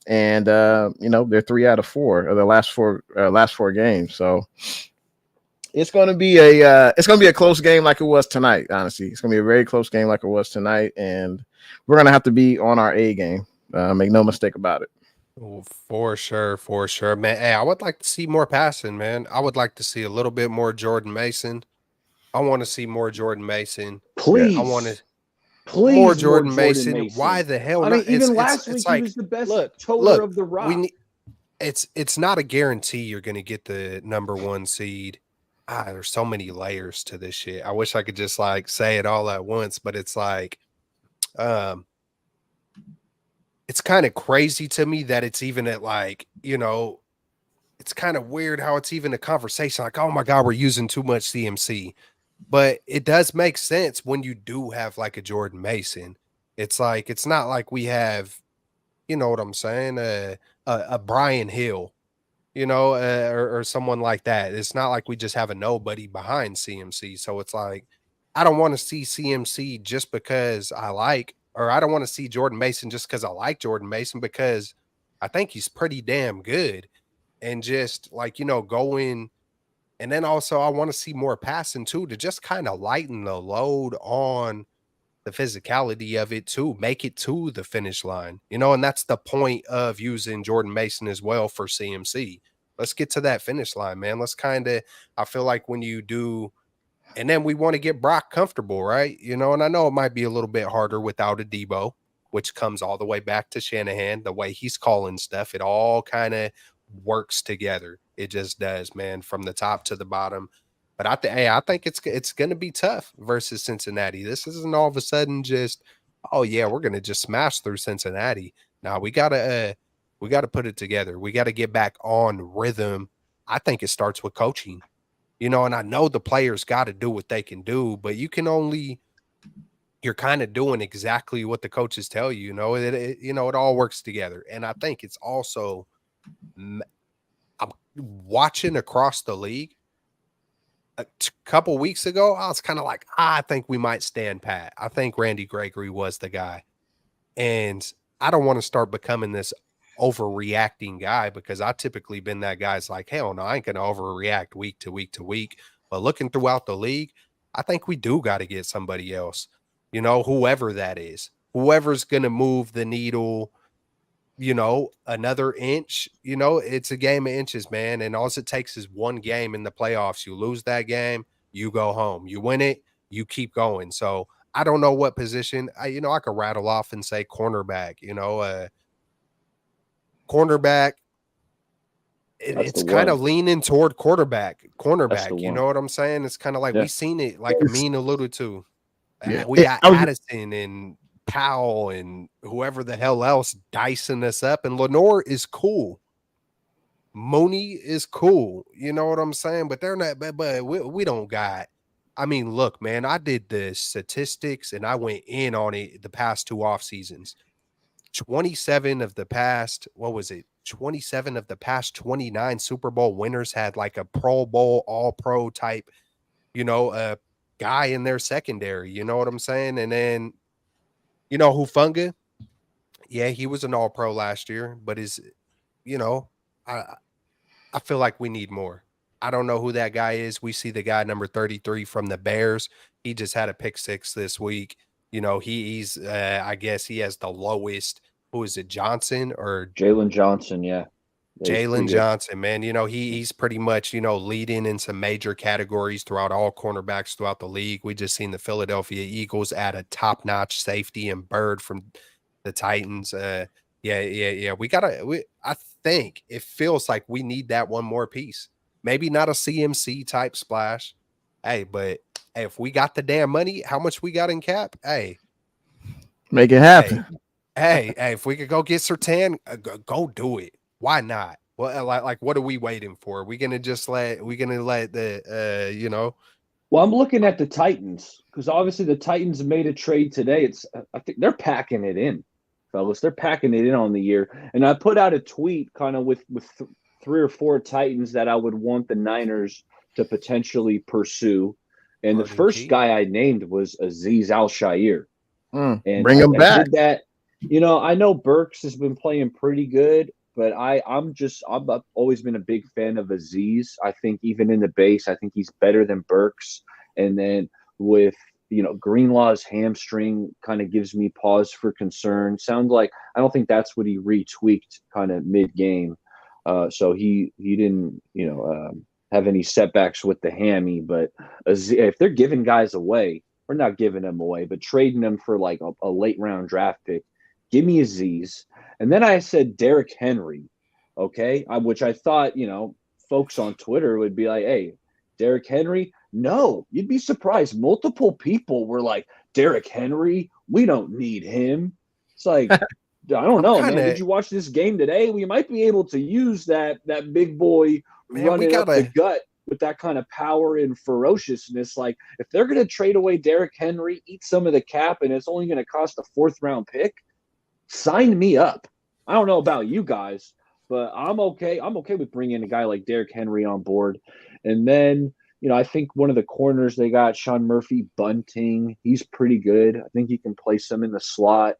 And they're 3 out of 4 of the last four games. So it's going to be a close game like it was tonight. Honestly, it's going to be a very close game like it was tonight, and we're going to have to be on our A game. Make no mistake about it. For sure, man. Hey, I would like to see more passing, man. I would like to see a little bit more Jordan Mason. I want to see more Jordan Mason. Please. I want to. Please, more Jordan Mason. Why the hell not? I mean, even last week he was the best toter of the rock. It's not a guarantee you're going to get the number 1 seed. There's so many layers to this shit. I wish I could just say it all at once, but it's it's kind of crazy to me that it's even at it's kind of weird how it's even a conversation. Like, oh my God, we're using too much CMC. But it does make sense when you do have a Jordan Mason. It's it's not like we have, you know what I'm saying, a Brian Hill, or someone like that. It's not like we just have a nobody behind CMC. So it's I don't want to see CMC just because or I don't want to see Jordan Mason just because I like Jordan Mason, because I think he's pretty damn good. And just go in. And then also I want to see more passing too, to just kind of lighten the load on the physicality of it too, make it to the finish line, and that's the point of using Jordan Mason as well for CMC. Let's get to that finish line, man. Let's I feel like when you do, and then we want to get Brock comfortable, right? And I know it might be a little bit harder without a Debo, which comes all the way back to Shanahan, the way he's calling stuff. It all kind of works together. It just does, man, from the top to the bottom. But I think it's going to be tough versus Cincinnati. This isn't all of a sudden just, oh yeah, we're going to just smash through Cincinnati. Now we got to put it together. We got to get back on rhythm. I think it starts with coaching. And I know the players got to do what they can do, but you're kind of doing exactly what the coaches tell you. It all works together. And I think it's also, I'm watching across the league, a couple weeks ago, I was kind of like, I think we might stand pat. I think Randy Gregory was the guy. And I don't want to start becoming this overreacting guy, because I typically been that guy's like, hell no, I ain't going to overreact week to week to week. But looking throughout the league, I think we do got to get somebody else, you know, whoever that is, whoever's going to move the needle, you know, another inch. You know, it's a game of inches, man. And all it takes is one game in the playoffs. You lose that game, you go home. You win it, you keep going. So I don't know what position. I could rattle off and say cornerback, cornerback. It's kind of leaning toward cornerback. You know what I'm saying? It's kind of like we seen it, like Amin alluded to. Yeah. We got Addison and Powell and whoever the hell else dicing us up. And Lenore is cool. Mooney is cool. You know what I'm saying? But they're not, but we don't got. I mean, look, man, I did the statistics and I went in on it the past 2 off seasons. 27 of the past, 27 of the past 29 Super Bowl winners had like a Pro Bowl, all pro type, guy in their secondary. You know what I'm saying? And then, Hufunga, yeah, he was an all pro last year, but I feel like we need more. I don't know who that guy is. We see the guy number 33 from the Bears. He just had a pick 6 this week. He's I guess he has the lowest. Who is it, Johnson or Jalen Johnson? Yeah, Jalen Johnson, man. He's pretty much leading in some major categories throughout all cornerbacks throughout the league. We just seen the Philadelphia Eagles add a top-notch safety and Bird from the Titans. Yeah. I think it feels like we need that one more piece. Maybe not a CMC type splash. Hey, but if we got the damn money, how much we got in cap? Hey, make it happen. Hey, if we could go get Surtain, go do it. Why not? Well, like what are we waiting for? We're gonna let the Well, I'm looking at the Titans because obviously the Titans made a trade today. I think they're packing it in, fellas. They're packing it in on the year. And I put out a tweet kind of with 3 or 4 Titans that I would want the Niners to potentially pursue. And the first guy I named was Azeez Al-Shaair. And bring him back. Did that. I know Burks has been playing pretty good, but I've always been a big fan of Azeez. I think even in the base, I think he's better than Burks. And then with Greenlaw's hamstring kind of gives me pause for concern. Sounds like I don't think that's what he retweaked kind of mid-game. So he didn't have any setbacks with the hammy. But if they're giving guys away, we're not giving them away, but trading them for like a late round draft pick. Give me Azeez. And then I said Derrick Henry, okay, which I thought, folks on Twitter would be like, hey, Derrick Henry? No, you'd be surprised. Multiple people were like, Derrick Henry? We don't need him. It's like, I don't know, man. Did you watch this game today? We might be able to use that big boy running up the gut with that kind of power and ferociousness. Like, if they're going to trade away Derrick Henry, eat some of the cap, and it's only going to cost a 4th round pick, sign me up. I don't know about you guys, but I'm okay. I'm okay with bringing a guy like Derrick Henry on board. And then, I think one of the corners they got, Sean Murphy Bunting, he's pretty good. I think he can play some in the slot.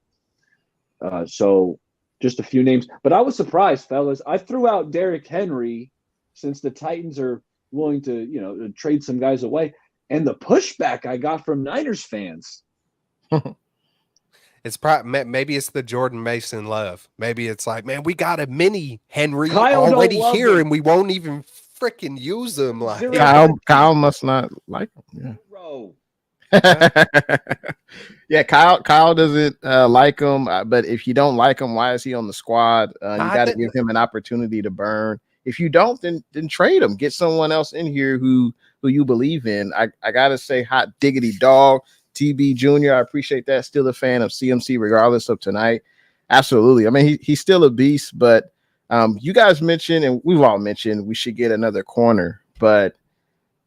So just a few names. But I was surprised, fellas. I threw out Derrick Henry since the Titans are willing to, trade some guys away. And the pushback I got from Niners fans. It's maybe it's the Jordan Mason love. Maybe it's like, man, we got a mini Henry Kyle already here, and we won't even freaking use them. Like Kyle must not like him. Yeah, Kyle doesn't like him. But if you don't like him, why is he on the squad? You got to give him an opportunity to burn. If you don't, then trade him. Get someone else in here who you believe in. I gotta say, hot diggity dog. TB Jr., I appreciate that. Still a fan of CMC regardless of tonight. Absolutely. I mean, he's still a beast, but you guys mentioned, and we've all mentioned, we should get another corner. But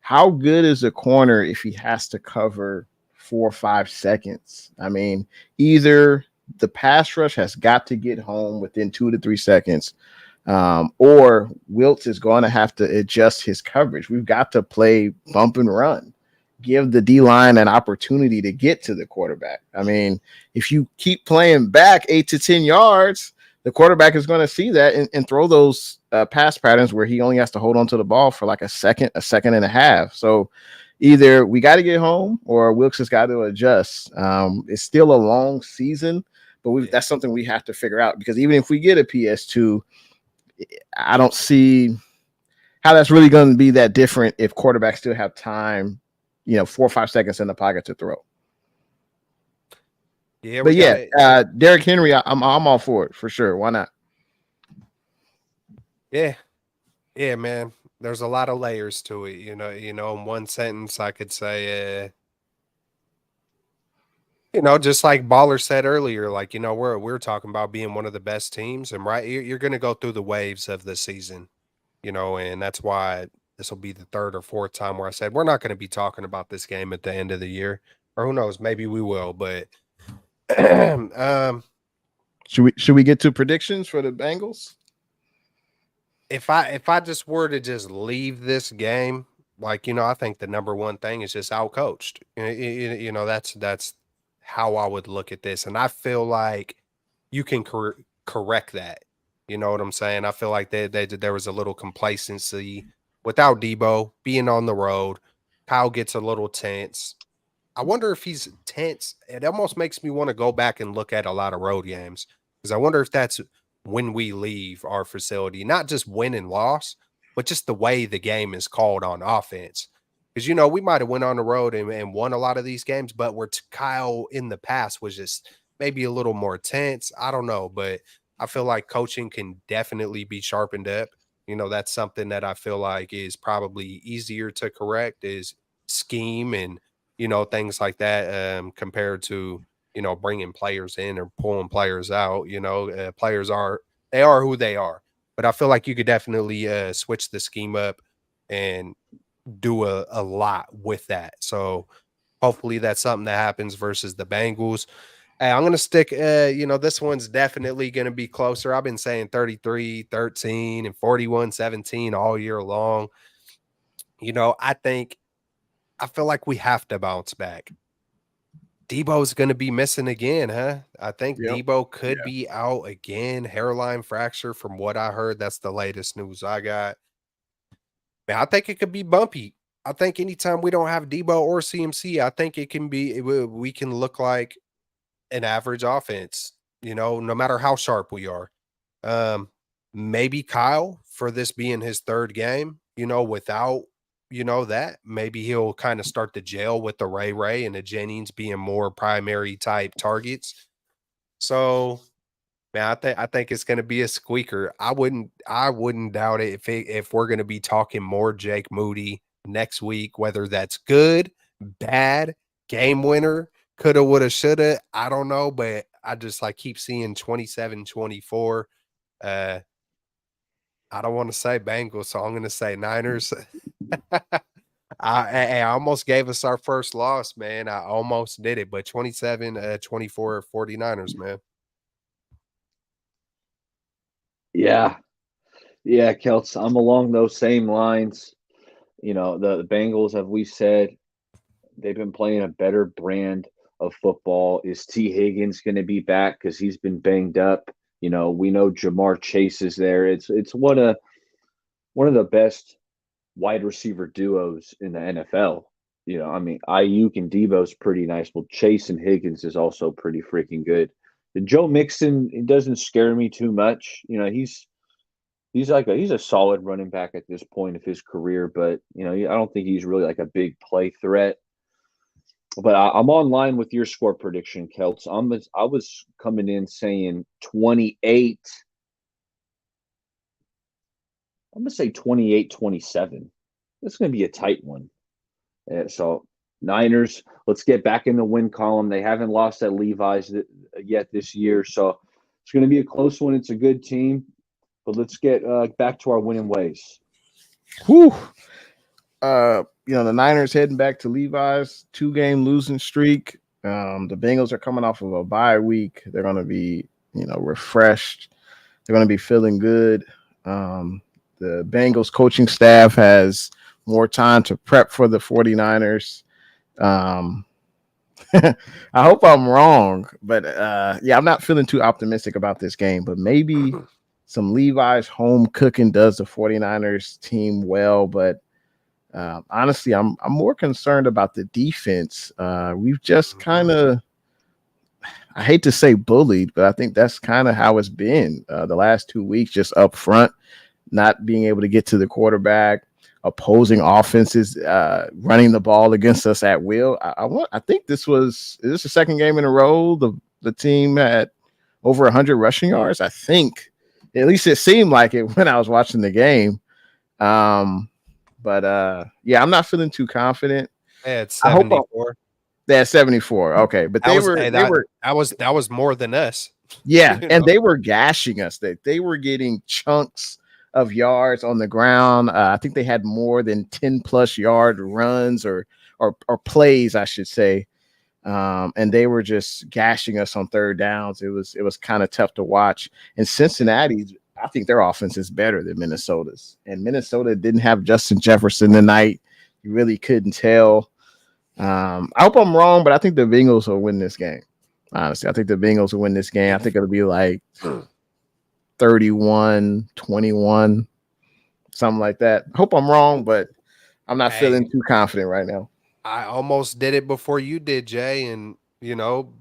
how good is a corner if he has to cover 4 or 5 seconds? I mean, either the pass rush has got to get home within 2 to 3 seconds, or Wilkes is going to have to adjust his coverage. We've got to play bump and run, give the D-line an opportunity to get to the quarterback. I mean, if you keep playing back 8 to 10 yards, the quarterback is going to see that and throw those pass patterns where he only has to hold on to the ball for like a second and a half. So either we got to get home or Wilkes has got to adjust. It's still a long season, but that's something we have to figure out, because even if we get a PS2, I don't see how that's really going to be that different if quarterbacks still have time, 4 or 5 seconds in the pocket to throw. Yeah, but Derrick Henry, I'm all for it for sure. Why not? Yeah, man. There's a lot of layers to it. In one sentence, I could say, just like Baller said earlier, like we're talking about being one of the best teams, and you're going to go through the waves of the season, and that's why this will be the 3rd or 4th time where I said we're not going to be talking about this game at the end of the year, or who knows, maybe we will, but. Should we get to predictions for the Bengals? If I just were to just leave this game, like I think the number one thing is just outcoached. That's how I would look at this, and I feel like you can correct that. You know what I'm saying? I feel like there was a little complacency without Debo being on the road. Kyle gets a little tense. I wonder if he's tense. It almost makes me want to go back and look at a lot of road games, because I wonder if that's when we leave our facility, not just win and loss, but just the way the game is called on offense. Because, we might have went on the road and won a lot of these games, but where Kyle in the past was just maybe a little more tense. I don't know, but I feel like coaching can definitely be sharpened up. That's something that I feel like is probably easier to correct, is scheme and things like that, compared to, bringing players in or pulling players out. Players are who they are. But I feel like you could definitely switch the scheme up and do a lot with that. So hopefully that's something that happens versus the Bengals. Hey, I'm going to stick, this one's definitely going to be closer. I've been saying 33-13 and 41-17 all year long. I feel like we have to bounce back. Debo's going to be missing again, huh? I think Debo could be out again. Hairline fracture, from what I heard. That's the latest news I got. Man, I think it could be bumpy. I think anytime we don't have Debo or CMC, I think it can be, we can look like an average offense, no matter how sharp we are. Maybe Kyle, for this being his 3rd game, without that maybe he'll kind of start to gel with the Ray and the Jennings being more primary type targets. So, man, I think it's going to be a squeaker. I wouldn't doubt it if we're going to be talking more Jake Moody next week, whether that's good, bad, game winner, coulda, woulda, shoulda. I don't know, but I just keep seeing 27-24. I don't want to say Bengals, so I'm going to say Niners. I almost gave us our first loss, man. I almost did it, but 27-24 49ers, man. Yeah, Keltz, I'm along those same lines. The Bengals, as we said, they've been playing a better brand of football. Is T. Higgins going to be back? Because he's been banged up. We know Jamar Chase is there. It's one of the best wide receiver duos in the NFL. Ayuk and Debo's pretty nice. Well, Chase and Higgins is also pretty freaking good. The Joe Mixon, it doesn't scare me too much. He's a solid running back at this point of his career, but I don't think he's really like a big play threat. But I'm on line with your score prediction, Keltz. I was coming in saying 28. I'm going to say 28-27. It's going to be a tight one. So Niners, let's get back in the win column. They haven't lost at Levi's yet this year. So it's going to be a close one. It's a good team. But let's get back to our winning ways. Whew. The Niners heading back to Levi's, 2-game losing streak. The Bengals are coming off of a bye week. They're going to be, refreshed. They're going to be feeling good. The Bengals coaching staff has more time to prep for the 49ers. I hope I'm wrong, but yeah, I'm not feeling too optimistic about this game, but maybe some Levi's home cooking does the 49ers team well, but honestly, I'm more concerned about the defense. We've just kind of, I hate to say bullied, but I think that's kind of how it's been the last 2 weeks, just up front, not being able to get to the quarterback, opposing offenses running the ball against us at will. I think is this the second game in a row the team had over 100 rushing yards? I think, at least it seemed like it when I was watching the game. But yeah, I'm not feeling too confident. Yeah, it's 74. They're 74. Okay, but that was more than us. Yeah, and they were gashing us. They were getting chunks of yards on the ground. I think they had more than 10 plus yard runs or plays, I should say. And they were just gashing us on third downs. It was kind of tough to watch. And Cincinnati, I think their offense is better than Minnesota's. And Minnesota didn't have Justin Jefferson tonight. You really couldn't tell. I hope I'm wrong, but I think the Bengals will win this game. Honestly, I think the Bengals will win this game. I think it'll be like 31-21, something like that. Hope I'm wrong, but I'm not feeling too confident right now. I almost did it before you did, Jay, and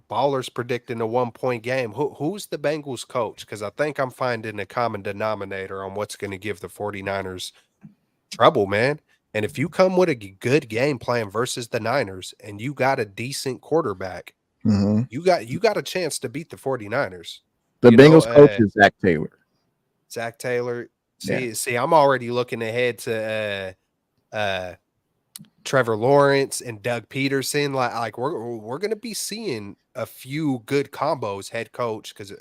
Baller's predicting a 1-point game. Who's the Bengals coach? Because I think I'm finding a common denominator on what's going to give the 49ers trouble, man. And if you come with a good game plan versus the Niners and you got a decent quarterback, you got a chance to beat the 49ers. The Bengals coach is Zach Taylor. Zach Taylor. See, I'm already looking ahead to Trevor Lawrence and Doug Peterson. Like we're gonna be seeing a few good combos, head coach. Because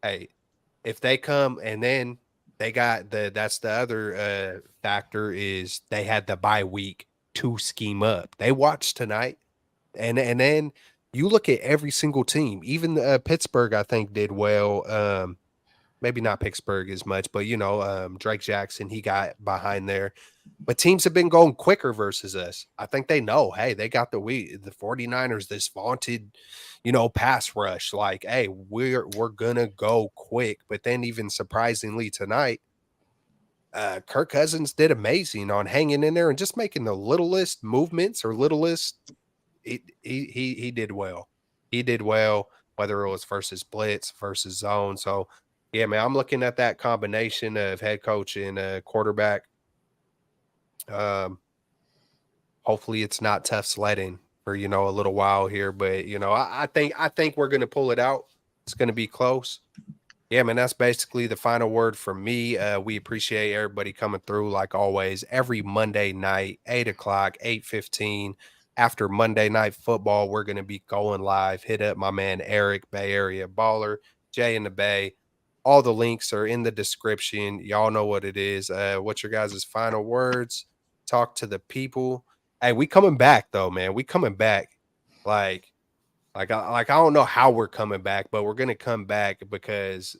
hey, if they come and then they got that's the other factor is they had the bye week to scheme up. They watched tonight, and then you look at every single team. Even Pittsburgh, I think, did well. Maybe not Pittsburgh as much, but Drake Jackson, he got behind there. But teams have been going quicker versus us. I think they know, hey, they got the 49ers, this vaunted, pass rush. Like, hey, we're gonna go quick. But then even surprisingly tonight, Kirk Cousins did amazing on hanging in there and just making the littlest movements or littlest. He did well. He did well, whether it was versus blitz versus zone. So yeah, man, I'm looking at that combination of head coach and quarterback. Hopefully it's not tough sledding for a little while here, but I think we're gonna pull it out. It's gonna be close. Yeah, man, that's basically the final word from me. We appreciate everybody coming through like always every Monday night, 8 o'clock, 8:15. After Monday Night Football, we're gonna be going live. Hit up my man Eric, Bay Area Baller, Jay in the Bay. All the links are in the description. Y'all know what it is. What's your guys' final words? Talk to the people. Hey, we coming back though, man. We coming back. Like I don't know how we're coming back, but we're gonna come back because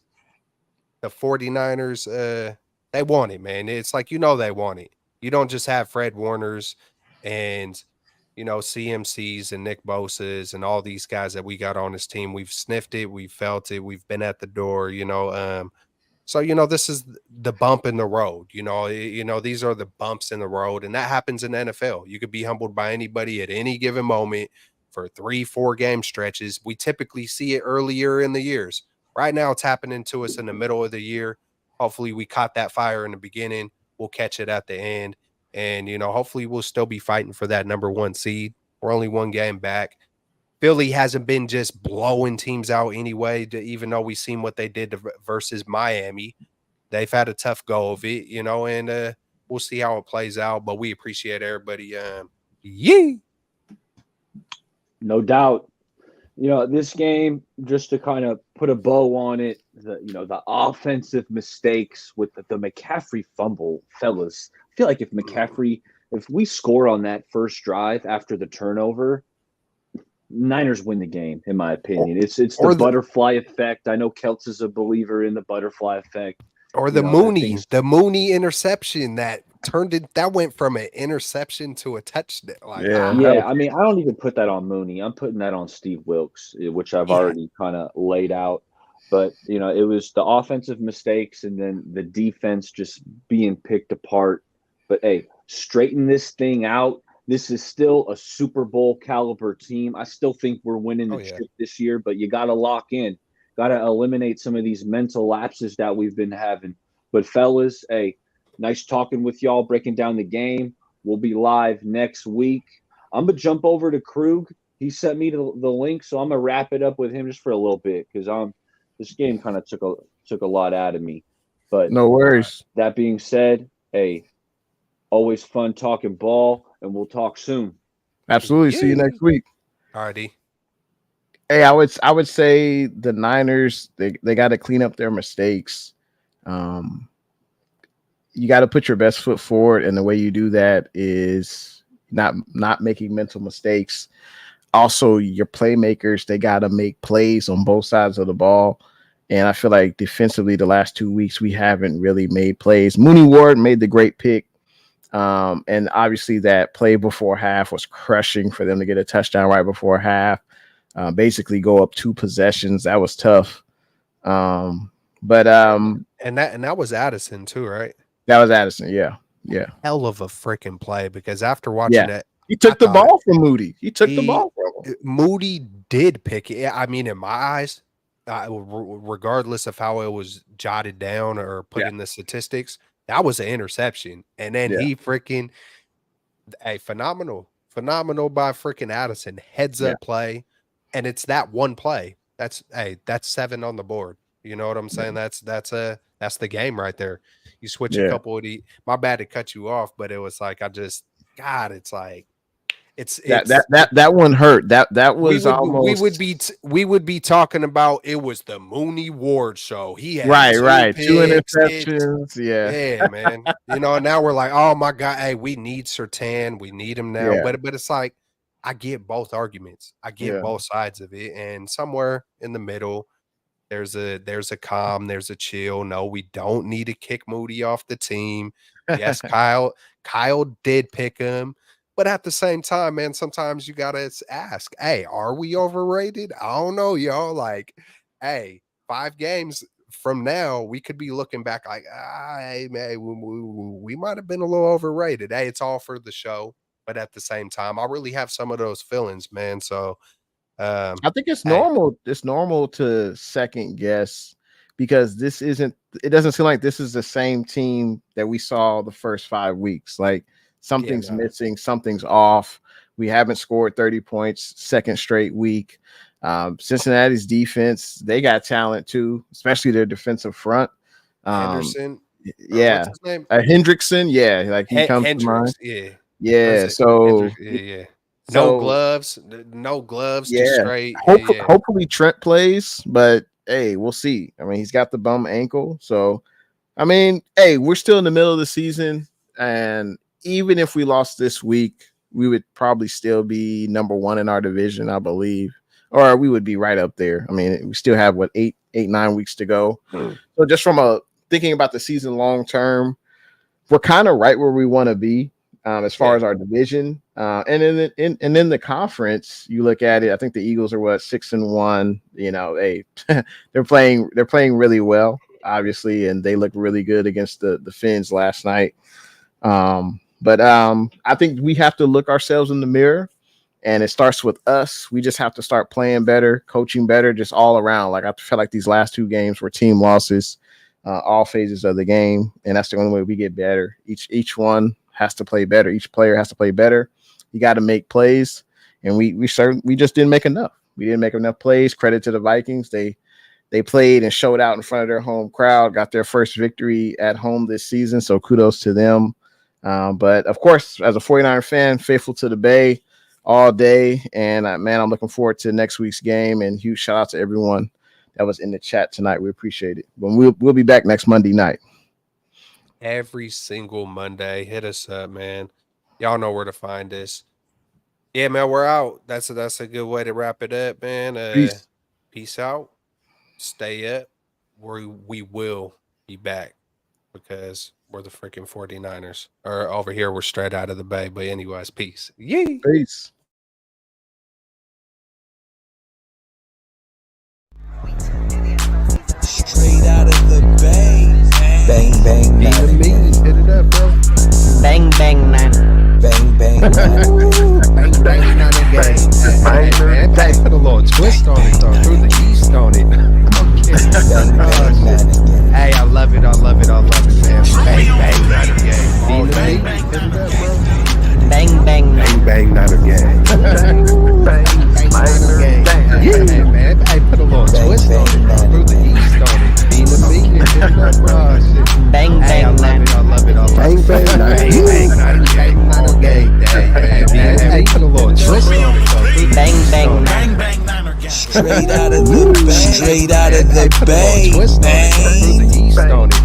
the 49ers, they want it, man. It's like they want it. You don't just have Fred Warners and CMCs and Nick Bosa's and all these guys that we got on this team. We've sniffed it, we've felt it, we've been at the door, so this is the bump in the road. These are the bumps in the road, and that happens in the NFL. You could be humbled by anybody at any given moment for 3-4 game stretches. We typically see it earlier in the years. Right now, it's happening to us in the middle of the year. Hopefully, we caught that fire in the beginning. We'll catch it at the end. And, hopefully we'll still be fighting for that number 1 seed. We're only 1 game back. Philly hasn't been just blowing teams out anyway, even though we've seen what they did versus Miami. They've had a tough go of it, and we'll see how it plays out. But we appreciate everybody. Yee! No doubt. This game, just to kind of put a bow on it, the offensive mistakes with the McCaffrey fumble, fellas. I feel like if we score on that first drive after the turnover, Niners win the game, in my opinion. It's the butterfly effect. I know Keltz is a believer in the butterfly effect. Or You the know, Mooney interception that went from an interception to a touchdown. Like, Yeah. yeah, I mean, I don't even put that on Mooney. I'm putting that on Steve Wilkes, which I've Yeah. already kind of laid out. But, you know, it was the offensive mistakes and then the defense just being picked apart. But, hey, straighten this thing out. This is still a Super Bowl caliber team. I still think we're winning the chip this year, but you got to lock in. Got to eliminate some of these mental lapses that we've been having. But, fellas, hey, nice talking with y'all, breaking down the game. We'll be live next week. I'm going to jump over to Krug. He sent me the link, so I'm going to wrap it up with him just for a little bit because this game kind of took a lot out of me. But no worries. That being said, hey, always fun talking ball, and we'll talk soon. Absolutely. See you next week. Alrighty. Hey, I would say the Niners, they got to clean up their mistakes. You got to put your best foot forward, and the way you do that is not making mental mistakes. Also, your playmakers, they got to make plays on both sides of the ball. And I feel like defensively, the last 2 weeks, we haven't really made plays. Mooney Ward made the great pick. And obviously that play before half was crushing for them to get a touchdown right before half. Basically go up 2 possessions. That was tough. And that was Addison too, right? That was Addison. Yeah. Hell of a freaking play, because after watching that, he took the ball from Moody. He took the ball from him. Moody did pick it. I mean, in my eyes, regardless of how it was jotted down or put in the statistics, that was an interception. And then he freaking, phenomenal by freaking Addison. Heads up play. And it's that one play. That's 7 on the board. You know what I'm saying? That's the game right there. You switch a couple of my bad to cut you off, but it was like, it's like, that one hurt. That was we would be talking about, it was the Mooney Ward show. He had right. 2 picks, interceptions. Yeah, man. You know, and now we're like, oh my God, hey, we need Surtain. We need him now. But it's like, I get both arguments. I get both sides of it. And somewhere in the middle, there's a calm, there's a chill. No, we don't need to kick Moody off the team. Yes, Kyle did pick him. But at the same time, man, sometimes you gotta ask, hey, are we overrated? I don't know, y'all. Like, hey, 5 games from now, we could be looking back like, hey, man, we might have been a little overrated. Hey, it's all for the show. But at the same time, I really have some of those feelings, man. So I think it's normal. It's normal to second guess, because it doesn't seem like this is the same team that we saw the first 5 weeks. Like, something's missing, something's off. We haven't scored 30 points second straight week. Cincinnati's defense, they got talent too, especially their defensive front. Henderson. Yeah. What's his name? Hendrickson. Yeah. Like, he comes to mind. Yeah. So, no gloves. Just straight. Hopefully Trent plays, but hey, we'll see. I mean, he's got the bum ankle. So, I mean, hey, we're still in the middle of the season, and even if we lost this week, we would probably still be number 1 in our division, I believe, or we would be right up there. I mean, we still have 9 weeks to go. So just from thinking about the season long term, we're kind of right where we want to be as far as our division. And then the conference, you look at it, I think the Eagles are 6-1. You know, they're playing really well, obviously, and they look really good against the Finns last night. But I think we have to look ourselves in the mirror, and it starts with us. We just have to start playing better, coaching better, just all around. Like, I feel like these last 2 games were team losses, all phases of the game, and that's the only way we get better. Each one has to play better. Each player has to play better. You got to make plays, and we just didn't make enough. We didn't make enough plays. Credit to the Vikings. They played and showed out in front of their home crowd, got their first victory at home this season, so kudos to them. But of course, as a 49er fan, faithful to the Bay all day. And man, I'm looking forward to next week's game, and huge shout out to everyone that was in the chat tonight. We appreciate it. But we'll be back next Monday night. Every single Monday. Hit us up, man. Y'all know where to find us. Yeah, man, we're out. That's a good way to wrap it up, man. Peace out. Stay up. We will be back. because we're the freaking 49ers. Or over here, we're straight out of the Bay. But anyways, peace. Yee. Peace. Straight out of the Bay. Bang, bang, Hit it up, bro. Bang bang nine. bang, bang. Bang, bang, not a game. Hey, man, hey, put a little twist on it, though. Through the east on it. Hey, I love it, man. Bang, bang, not a game. All day. Hit it up, bro. Bang bang nine. Bang, not a game. Bang, not a game. Hey, man, hey, put a little twist on it, though. Through the east on it. Hit it up, bro. Shit. Bang Hey, I bang nine. love it. Bang, bang, not a game. Hey, put a little twist on it, though. Bang bang nine. Straight out of the Bay. Straight out of the Hey, put a little Bay. twist on it, though. Through the east on it.